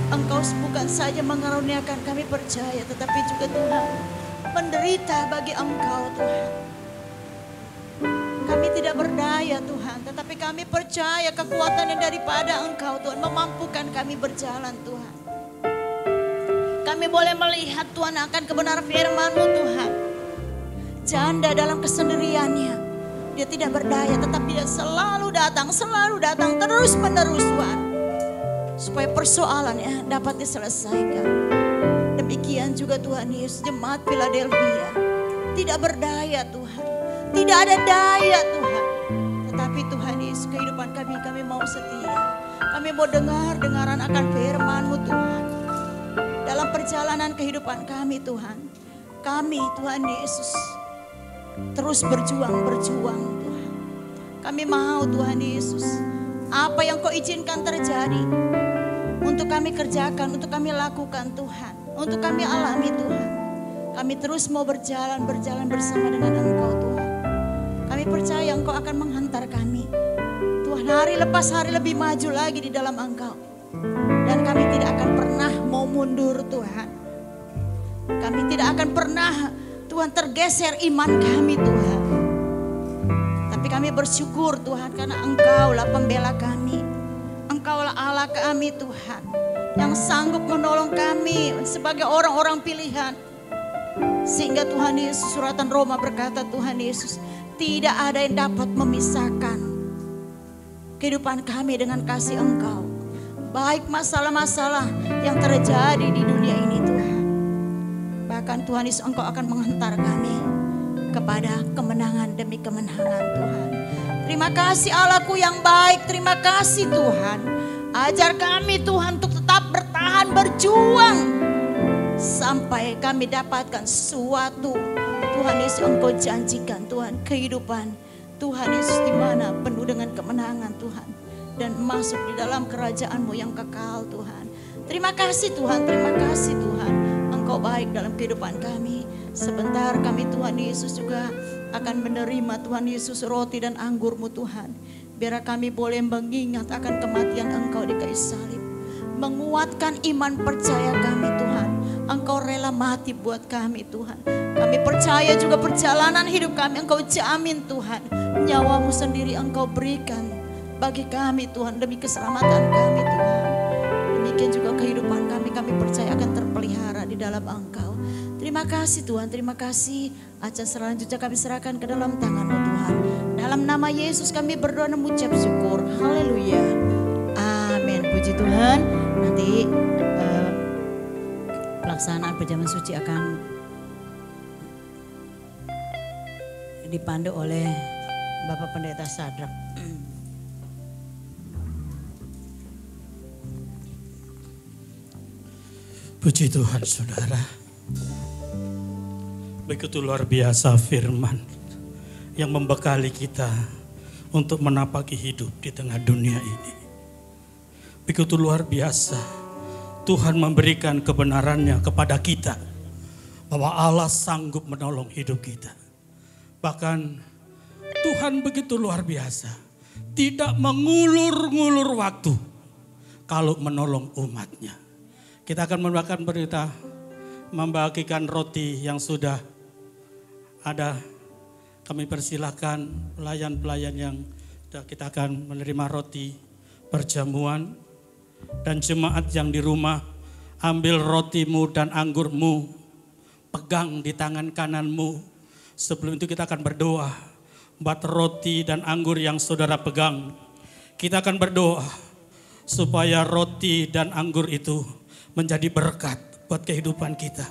Engkau bukan saja mengaruniakan kami percaya, tetapi juga Tuhan menderita bagi Engkau Tuhan. Kami tidak berdaya Tuhan, tetapi kami percaya kekuatan yang daripada Engkau Tuhan memampukan kami berjalan Tuhan. Kami boleh melihat Tuhan akan kebenaran firman-Mu Tuhan. Janda dalam kesendiriannya, dia tidak berdaya tetapi dia selalu datang terus menerus Tuhan. Supaya persoalannya dapat diselesaikan. Demikian juga Tuhan Yesus, jemaat Philadelphia tidak berdaya Tuhan, tidak ada daya Tuhan. Tetapi Tuhan Yesus, kehidupan kami mau setia. Kami mau dengaran akan firman-Mu Tuhan. Dalam perjalanan kehidupan kami Tuhan, kami Tuhan Yesus, terus berjuang Tuhan. Kami mau Tuhan Yesus, apa yang Kau izinkan terjadi untuk kami kerjakan, untuk kami lakukan Tuhan, untuk kami alami Tuhan. Kami terus mau berjalan bersama dengan Engkau Tuhan. Kami percaya Engkau akan menghantar kami Tuhan, hari lepas hari lebih maju lagi di dalam Engkau. Dan kami tidak akan pernah mau mundur Tuhan. Kami tidak akan pernah Tuhan tergeser iman kami Tuhan. Tapi kami bersyukur Tuhan karena Engkaulah pembela kami. Engkaulah Allah kami Tuhan, yang sanggup menolong kami sebagai orang-orang pilihan. Sehingga Tuhan Yesus, suratan Roma berkata Tuhan Yesus, tidak ada yang dapat memisahkan kehidupan kami dengan kasih Engkau. Baik masalah-masalah yang terjadi di dunia ini Tuhan. Bahkan Tuhan Yesus, Engkau akan menghantar kami kepada kemenangan demi kemenangan Tuhan. Terima kasih Allahku yang baik, terima kasih Tuhan. Ajar kami Tuhan untuk tetap bertahan, berjuang sampai kami dapatkan sesuatu. Tuhan Yesus, Engkau janjikan Tuhan kehidupan Tuhan Yesus di mana penuh dengan kemenangan Tuhan, dan masuk di dalam kerajaan-Mu yang kekal Tuhan. Terima kasih Tuhan, terima kasih Tuhan. Engkau baik dalam kehidupan kami. Sebentar kami Tuhan Yesus juga akan menerima Tuhan Yesus roti dan anggur-Mu Tuhan. Biar kami boleh mengingat akan kematian Engkau di kayu salib. Menguatkan iman percaya kami Tuhan. Engkau rela mati buat kami Tuhan. Kami percaya juga perjalanan hidup kami Engkau jamin Tuhan. Nyawa-Mu sendiri Engkau berikan bagi kami Tuhan, demi keselamatan kami Tuhan. Demikian juga kehidupan kami percaya akan terpelihara di dalam Engkau. Terima kasih Tuhan, terima kasih. Acara selanjutnya kami serahkan ke dalam tangan-Mu Tuhan. Dalam nama Yesus kami berdoa dan mengucap syukur. Haleluya. Amin. Puji Tuhan. Nanti pelaksanaan perjamuan suci akan dipandu oleh Bapak Pendeta Sadrak. Puji Tuhan saudara. Begitu luar biasa firman yang membekali kita untuk menapaki hidup di tengah dunia ini. Begitu luar biasa Tuhan memberikan kebenarannya kepada kita bahwa Allah sanggup menolong hidup kita. Bahkan Tuhan begitu luar biasa, tidak mengulur-ngulur waktu kalau menolong umatnya. Kita akan membagikan berita, membagikan roti yang sudah ada. Kami persilahkan pelayan-pelayan yang kita akan menerima roti perjamuan. Dan jemaat yang di rumah, ambil rotimu dan anggurmu, pegang di tangan kananmu. Sebelum itu kita akan berdoa buat roti dan anggur yang saudara pegang. Kita akan berdoa supaya roti dan anggur itu menjadi berkat buat kehidupan kita.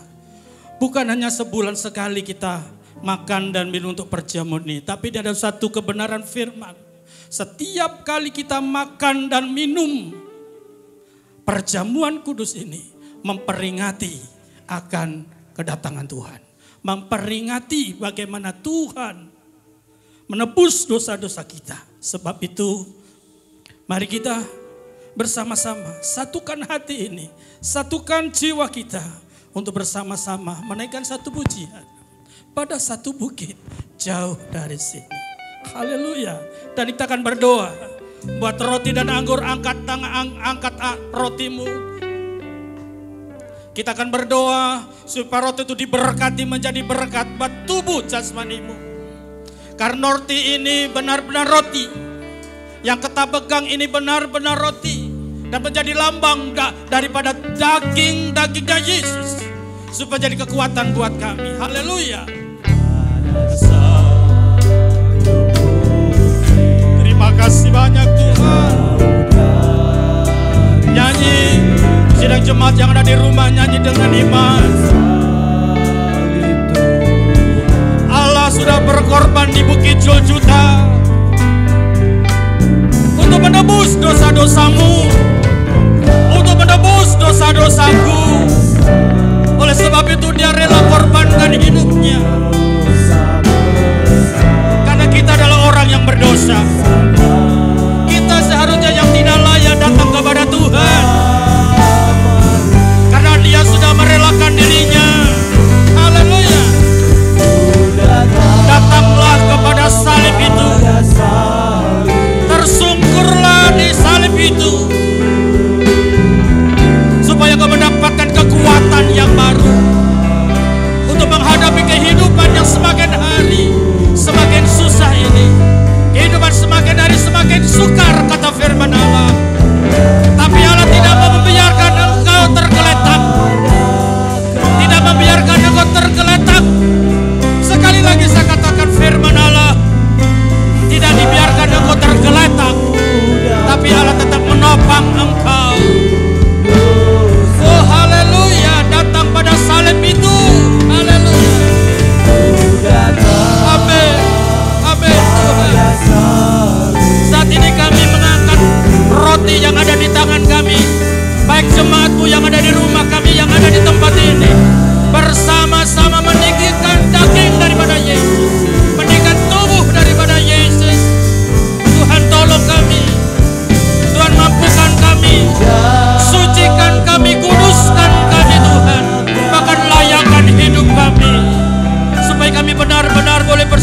Bukan hanya sebulan sekali kita makan dan minum untuk perjamuan ini, tapi ada satu kebenaran firman. Setiap kali kita makan dan minum perjamuan kudus ini, memperingati akan kedatangan Tuhan. Memperingati bagaimana Tuhan menebus dosa-dosa kita. Sebab itu mari kita bersama-sama satukan hati ini, satukan jiwa kita untuk bersama-sama menaikkan satu pujian pada satu bukit jauh dari sini. Haleluya. Dan kita akan berdoa buat roti dan anggur. Angkat tangan, angkat rotimu. Kita akan berdoa supaya roti itu diberkati menjadi berkat buat tubuh jasmanimu. Karena roti ini benar-benar roti. Yang kita pegang ini benar-benar roti. Dan menjadi lambang daripada daging-dagingnya Yesus. Supaya jadi kekuatan buat kami. Haleluya. Terima kasih banyak Tuhan. Nyanyi, sidang jemaat yang ada di rumah nyanyi dengan iman. Allah sudah berkorban di Bukit Golgota untuk menebus dosa-dosamu, untuk menebus dosa-dosaku. Oleh sebab itu dia rela korbankan hidupnya.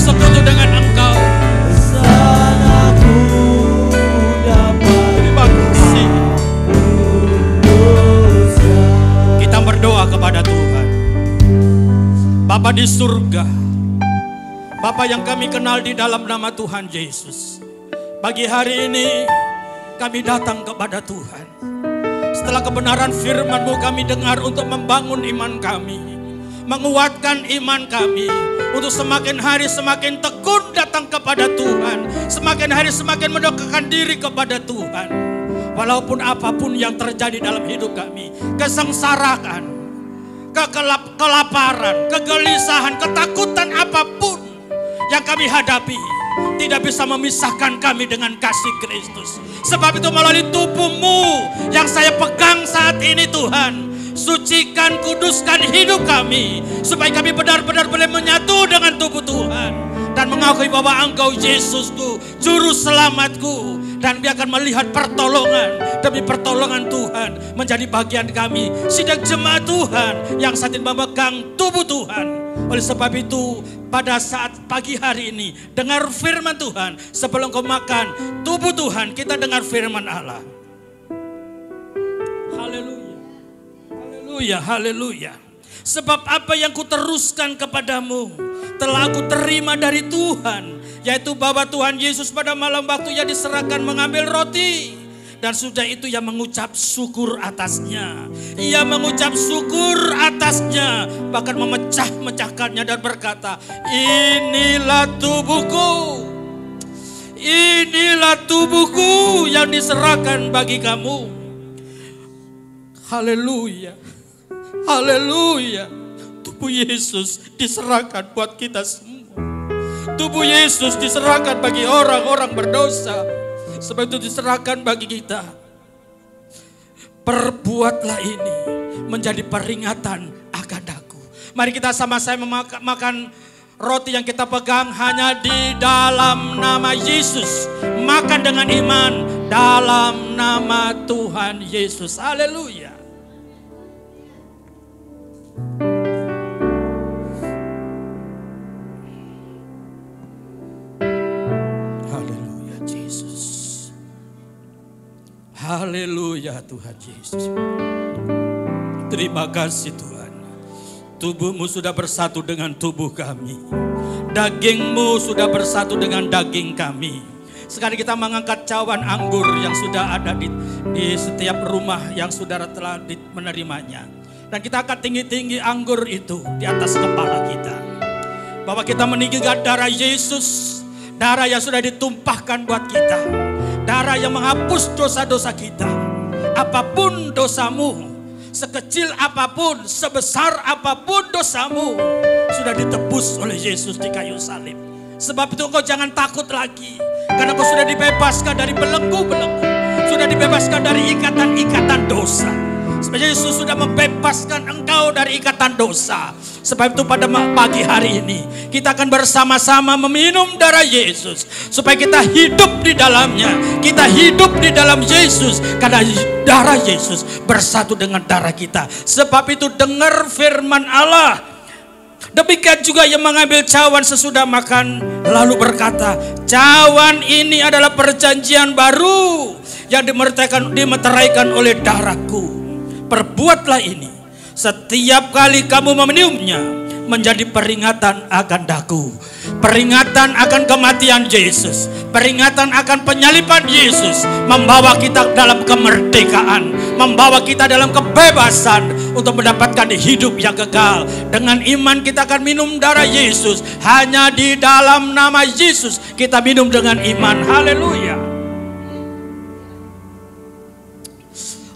bersekutu dengan Engkau. Aku dapat Terima kasih. dosa. Kita berdoa kepada Tuhan. Bapa di surga, Bapa yang kami kenal di dalam nama Tuhan Yesus, pagi hari ini kami datang kepada Tuhan. Setelah kebenaran firman-Mu kami dengar untuk membangun iman kami, menguatkan iman kami, untuk semakin hari semakin tekun datang kepada Tuhan, semakin hari semakin mendekatkan diri kepada Tuhan. Walaupun apapun yang terjadi dalam hidup kami, kesengsaraan, kelaparan, kegelisahan, ketakutan apapun yang kami hadapi tidak bisa memisahkan kami dengan kasih Kristus. Sebab itu melalui tubuh-Mu yang saya pegang saat ini Tuhan, sucikan, kuduskan hidup kami, supaya kami benar-benar boleh menyatu dengan tubuh Tuhan dan mengakui bahwa Engkau Yesusku, Juru Selamatku, dan biarkan melihat pertolongan demi pertolongan Tuhan menjadi bagian kami, sidang jemaat Tuhan yang saat ini memegang tubuh Tuhan. Oleh sebab itu pada saat pagi hari ini dengar firman Tuhan, sebelum kau makan tubuh Tuhan, kita dengar firman Allah. Haleluya, haleluya, haleluya. Sebab apa yang kuteruskan kepadamu telah aku terima dari Tuhan, yaitu bahwa Tuhan Yesus pada malam waktu ia diserahkan mengambil roti, dan sudah itu ia mengucap syukur atasnya. Ia mengucap syukur atasnya, bahkan memecah-mecahkannya dan berkata, inilah tubuhku. Inilah tubuhku yang diserahkan bagi kamu. Haleluya. Haleluya. Tubuh Yesus diserahkan buat kita semua. Tubuh Yesus diserahkan bagi orang-orang berdosa. Sebab itu diserahkan bagi kita. Perbuatlah ini menjadi peringatan akan aku. Mari kita sama-sama makan roti yang kita pegang hanya di dalam nama Yesus. Makan dengan iman dalam nama Tuhan Yesus. Haleluya. Haleluya Yesus. Haleluya Tuhan Yesus. Terima kasih Tuhan. Tubuh-Mu sudah bersatu dengan tubuh kami. Daging-Mu sudah bersatu dengan daging kami. Sekarang kita mengangkat cawan anggur yang sudah ada di setiap rumah yang saudara telah menerimanya. Dan kita akan tinggi-tinggi anggur itu di atas kepala kita. Bahwa kita meninggikan darah Yesus. Darah yang sudah ditumpahkan buat kita. Darah yang menghapus dosa-dosa kita. Apapun dosamu, sekecil apapun, sebesar apapun dosamu, sudah ditebus oleh Yesus di kayu salib. Sebab itu engkau jangan takut lagi. Karena engkau sudah dibebaskan dari belenggu-belenggu. Sudah dibebaskan dari ikatan-ikatan dosa. Sebab Yesus sudah membebaskan engkau dari ikatan dosa. Sebab itu pada pagi hari ini kita akan bersama-sama meminum darah Yesus. Supaya kita hidup di dalamnya. Kita hidup di dalam Yesus. Karena darah Yesus bersatu dengan darah kita. Sebab itu dengar firman Allah. Demikian juga yang mengambil cawan sesudah makan lalu berkata, cawan ini adalah perjanjian baru yang dimeteraikan oleh darahku. Perbuatlah ini setiap kali kamu meminumnya menjadi peringatan akan daku. Peringatan akan kematian Yesus. Peringatan akan penyaliban Yesus. Membawa kita dalam kemerdekaan. Membawa kita dalam kebebasan. Untuk mendapatkan hidup yang kekal. Dengan iman kita akan minum darah Yesus. Hanya di dalam nama Yesus kita minum dengan iman. Haleluya.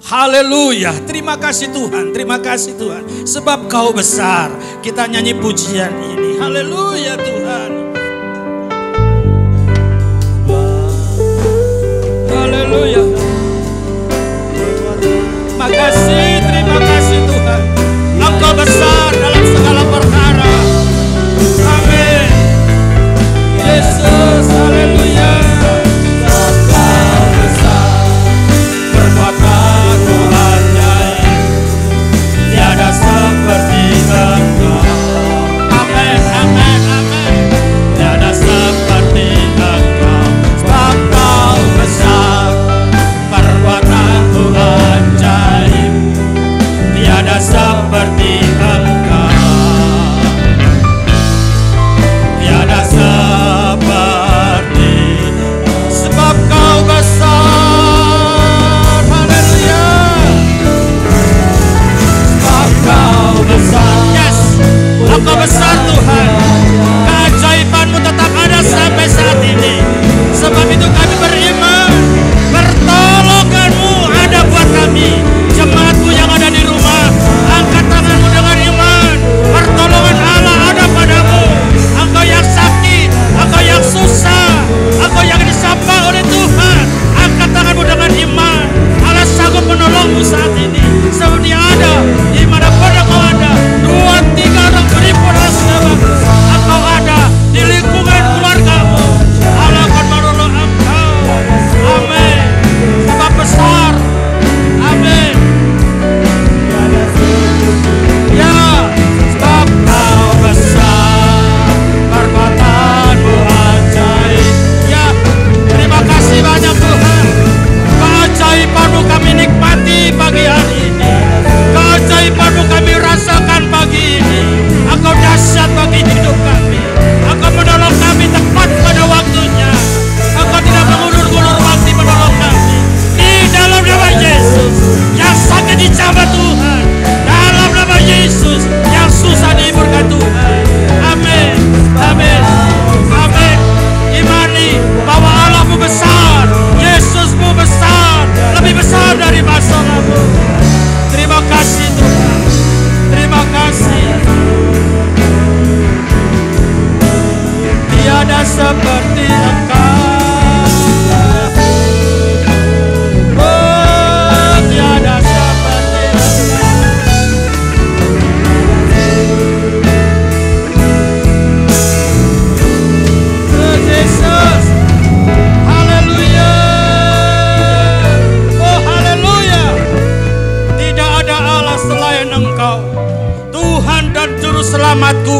Haleluya. Terima kasih Tuhan. Terima kasih Tuhan. Sebab Kau besar. Kita nyanyi pujian ini. Haleluya Tuhan. Haleluya. Makasih, terima kasih Tuhan. Engkau besar dalam segala perkara. Amin. Yesus, haleluya. Engkau besar. Perbuatan Tuhan jaya. Tiada seperti Engkau. Amin, amin, amin. seperti Engkau. Oh, tiada seperti Engkau. Oh, Yesus. Haleluya. Oh, haleluya. Tidak ada Allah selain Engkau, Tuhan dan Juru Selamatku.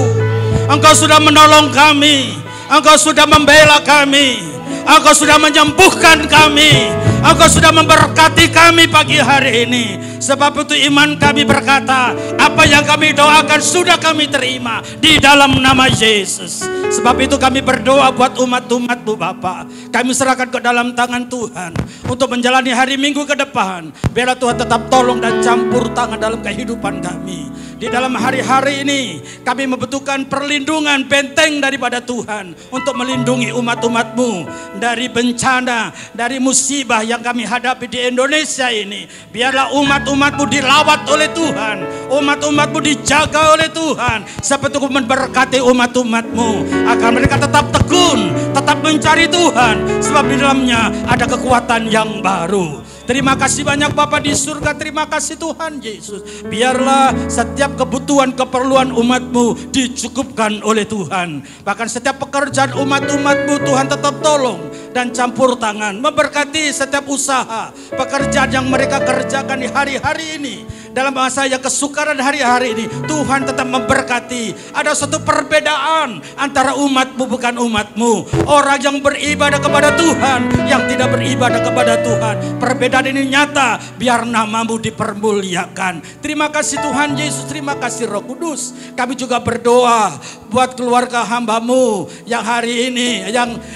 Engkau sudah menolong kami, Engkau sudah membela kami, Engkau sudah menyembuhkan kami, Engkau sudah memberkati kami pagi hari ini. Sebab itu iman kami berkata, apa yang kami doakan sudah kami terima di dalam nama Yesus. Sebab itu kami berdoa buat umat-umat-Mu Bapa. Kami serahkan ke dalam tangan Tuhan untuk menjalani hari Minggu ke depan. Biarlah Tuhan tetap tolong dan campur tangan dalam kehidupan kami. Di dalam hari-hari ini kami membutuhkan perlindungan benteng daripada Tuhan untuk melindungi umat-umat-Mu dari bencana, dari musibah yang kami hadapi di Indonesia ini. Biarlah umat-umat-Mu dilawat oleh Tuhan, umat-umat-Mu dijaga oleh Tuhan. Seperti Kau memberkati umat-umat-Mu agar mereka tetap tekun, tetap mencari Tuhan, sebab di dalamnya ada kekuatan yang baru. Terima kasih banyak Bapa di surga. Terima kasih Tuhan Yesus. Biarlah setiap kebutuhan keperluan umat-Mu dicukupkan oleh Tuhan. Bahkan setiap pekerjaan umat-umat-Mu Tuhan tetap tolong dan campur tangan. Memberkati setiap usaha, pekerjaan yang mereka kerjakan di hari-hari ini. Dalam masa yang kesukaran hari-hari ini, Tuhan tetap memberkati. Ada satu perbedaan antara umat-Mu bukan umat-Mu. Orang yang beribadah kepada Tuhan, yang tidak beribadah kepada Tuhan. Perbedaan ini nyata, biar nama-Mu dipermuliakan. Terima kasih Tuhan Yesus, terima kasih Roh Kudus. Kami juga berdoa buat keluarga hamba-Mu yang hari ini,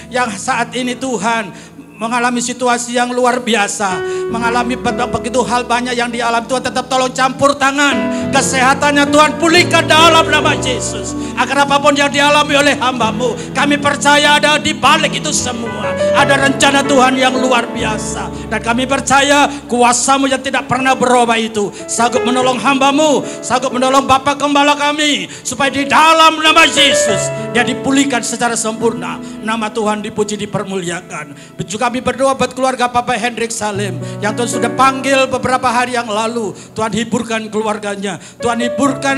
yang saat ini Tuhan mengalami situasi yang luar biasa, mengalami begitu hal banyak yang dialami. Tuhan tetap tolong campur tangan kesehatannya, Tuhan pulihkan dalam nama Yesus. Agar apapun yang dialami oleh hamba-Mu, kami percaya ada di balik itu semua ada rencana Tuhan yang luar biasa. Dan kami percaya kuasa-Mu yang tidak pernah berubah itu sanggup menolong hamba-Mu, sanggup menolong Bapak Gembala kami, supaya di dalam nama Yesus dia dipulihkan secara sempurna. Nama Tuhan dipuji, dipermuliakan. Juga kami berdoa buat keluarga Bapak Hendrik Salim yang Tuhan sudah panggil beberapa hari yang lalu. Tuhan hiburkan keluarganya, Tuhan hiburkan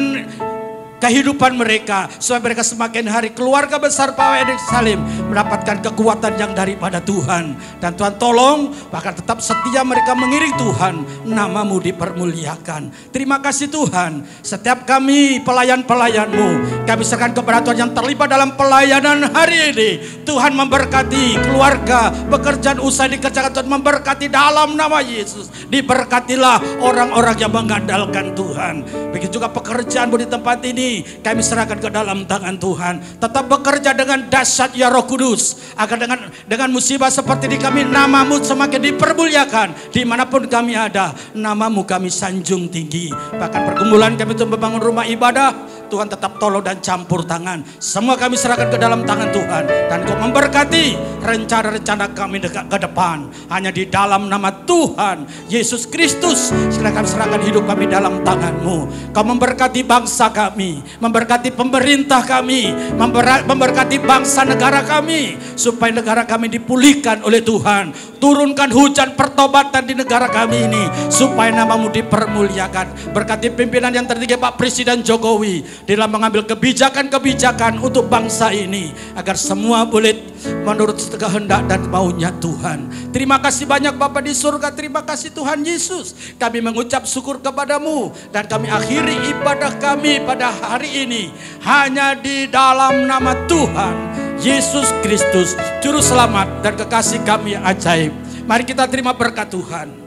kehidupan mereka, supaya mereka semakin hari keluarga besar Pak Hendrik Salim mendapatkan kekuatan yang daripada Tuhan. Dan Tuhan tolong bahkan tetap setia mereka mengiring Tuhan, nama-Mu dipermuliakan. Terima kasih Tuhan. Setiap kami pelayan-pelayan-Mu, kami serahkan kepada Tuhan yang terlibat dalam pelayanan hari ini. Tuhan memberkati keluarga, pekerjaan usaha dikerjakan Tuhan memberkati dalam nama Yesus. Diberkatilah orang-orang yang mengandalkan Tuhan. Begitu juga pekerjaan-Mu di tempat ini kami serahkan ke dalam tangan Tuhan. Tetap bekerja dengan dahsyat ya Roh Kudus, agar dengan musibah seperti ini kami, nama-Mu semakin dipermuliakan. Dimanapun kami ada, nama-Mu kami sanjung tinggi. Bahkan pergumulan kami untuk membangun rumah ibadah, Tuhan tetap tolong dan campur tangan. Semua kami serahkan ke dalam tangan Tuhan. Dan Kau memberkati rencana-rencana kami ke depan. Hanya di dalam nama Tuhan Yesus Kristus, silakan serahkan hidup kami dalam tangan-Mu. Kau memberkati bangsa kami, memberkati pemerintah kami, memberkati bangsa negara kami, supaya negara kami dipulihkan oleh Tuhan. Turunkan hujan pertobatan di negara kami ini, supaya nama-Mu dipermuliakan. Berkati pimpinan yang tertinggi Pak Presiden Jokowi dalam mengambil kebijakan-kebijakan untuk bangsa ini, agar semua boleh menurut kehendak dan maunya Tuhan. Terima kasih banyak Bapa di surga. Terima kasih Tuhan Yesus. Kami mengucap syukur kepada-Mu, dan kami akhiri ibadah kami pada hari ini hanya di dalam nama Tuhan Yesus Kristus, Juru Selamat dan kekasih kami yang ajaib. Mari kita terima berkat Tuhan.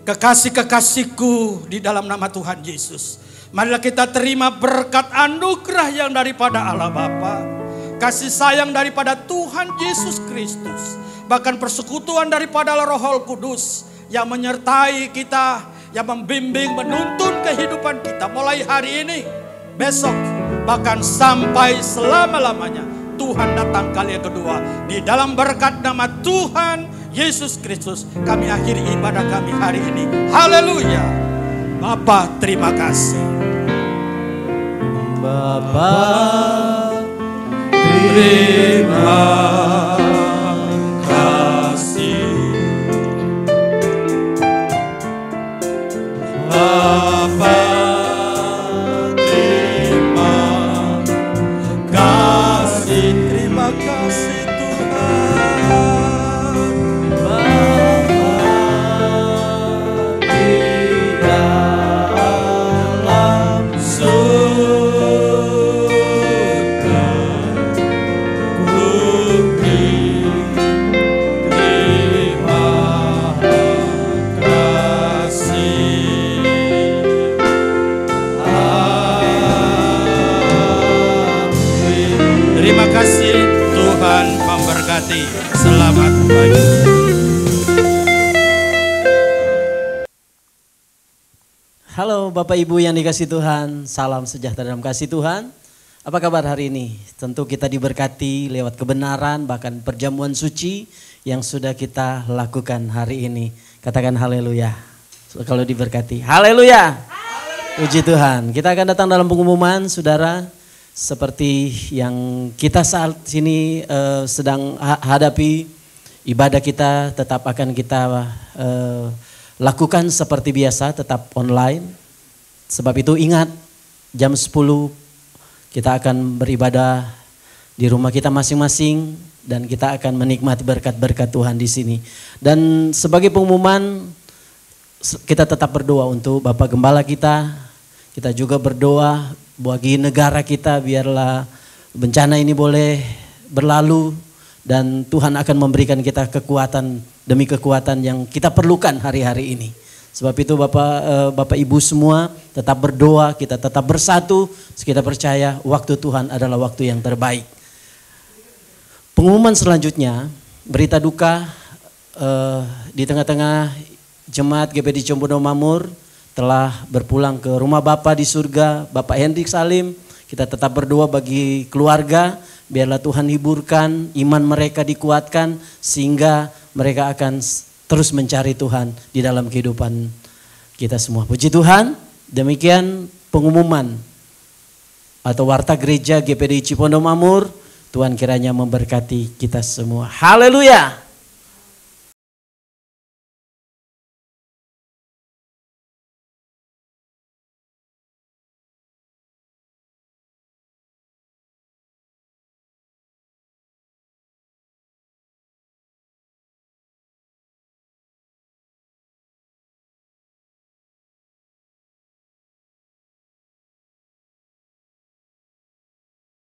Kekasih-kekasihku di dalam nama Tuhan Yesus, marilah kita terima berkat anugerah yang daripada Allah Bapa, kasih sayang daripada Tuhan Yesus Kristus, bahkan persekutuan daripada Roh Kudus yang menyertai kita, yang membimbing, menuntun kehidupan kita mulai hari ini, besok, bahkan sampai selama-lamanya. Tuhan datang kali yang kedua. Di dalam berkat nama Tuhan Yesus Kristus, kami akhiri ibadah kami hari ini. Haleluya. Bapa, terima kasih. Bapa Terima kasih Bapa, terima kasih Tuhan Bapa di dalam surga. Terima kasih, Tuhan memberkati. Selamat pagi. Halo Bapak Ibu yang dikasih Tuhan, salam sejahtera dalam kasih Tuhan. Apa kabar hari ini? Tentu kita diberkati lewat kebenaran, bahkan perjamuan suci yang sudah kita lakukan hari ini. Katakan haleluya. Kalau diberkati, haleluya. Puji Tuhan. Kita akan datang dalam pengumuman, saudara. Seperti yang kita saat ini sedang hadapi, ibadah kita tetap akan kita lakukan seperti biasa, tetap online. Sebab itu ingat, jam 10 kita akan beribadah di rumah kita masing-masing dan kita akan menikmati berkat-berkat Tuhan di sini. Dan sebagai pengumuman, kita tetap berdoa untuk Bapak Gembala kita. Kita juga berdoa bagi negara kita, biarlah bencana ini boleh berlalu dan Tuhan akan memberikan kita kekuatan demi kekuatan yang kita perlukan hari-hari ini. Sebab itu Bapak Ibu semua tetap berdoa, kita tetap bersatu, kita percaya waktu Tuhan adalah waktu yang terbaik. Pengumuman selanjutnya, berita duka di tengah-tengah jemaat GPD Combodo Mamur telah berpulang ke rumah Bapa di surga, Bapak Hendrik Salim. Kita tetap berdoa bagi keluarga, biarlah Tuhan hiburkan, iman mereka dikuatkan sehingga mereka akan terus mencari Tuhan di dalam kehidupan kita semua. Puji Tuhan, demikian pengumuman atau warta gereja GPD Cipondo Mamur. Tuhan kiranya memberkati kita semua. Haleluya.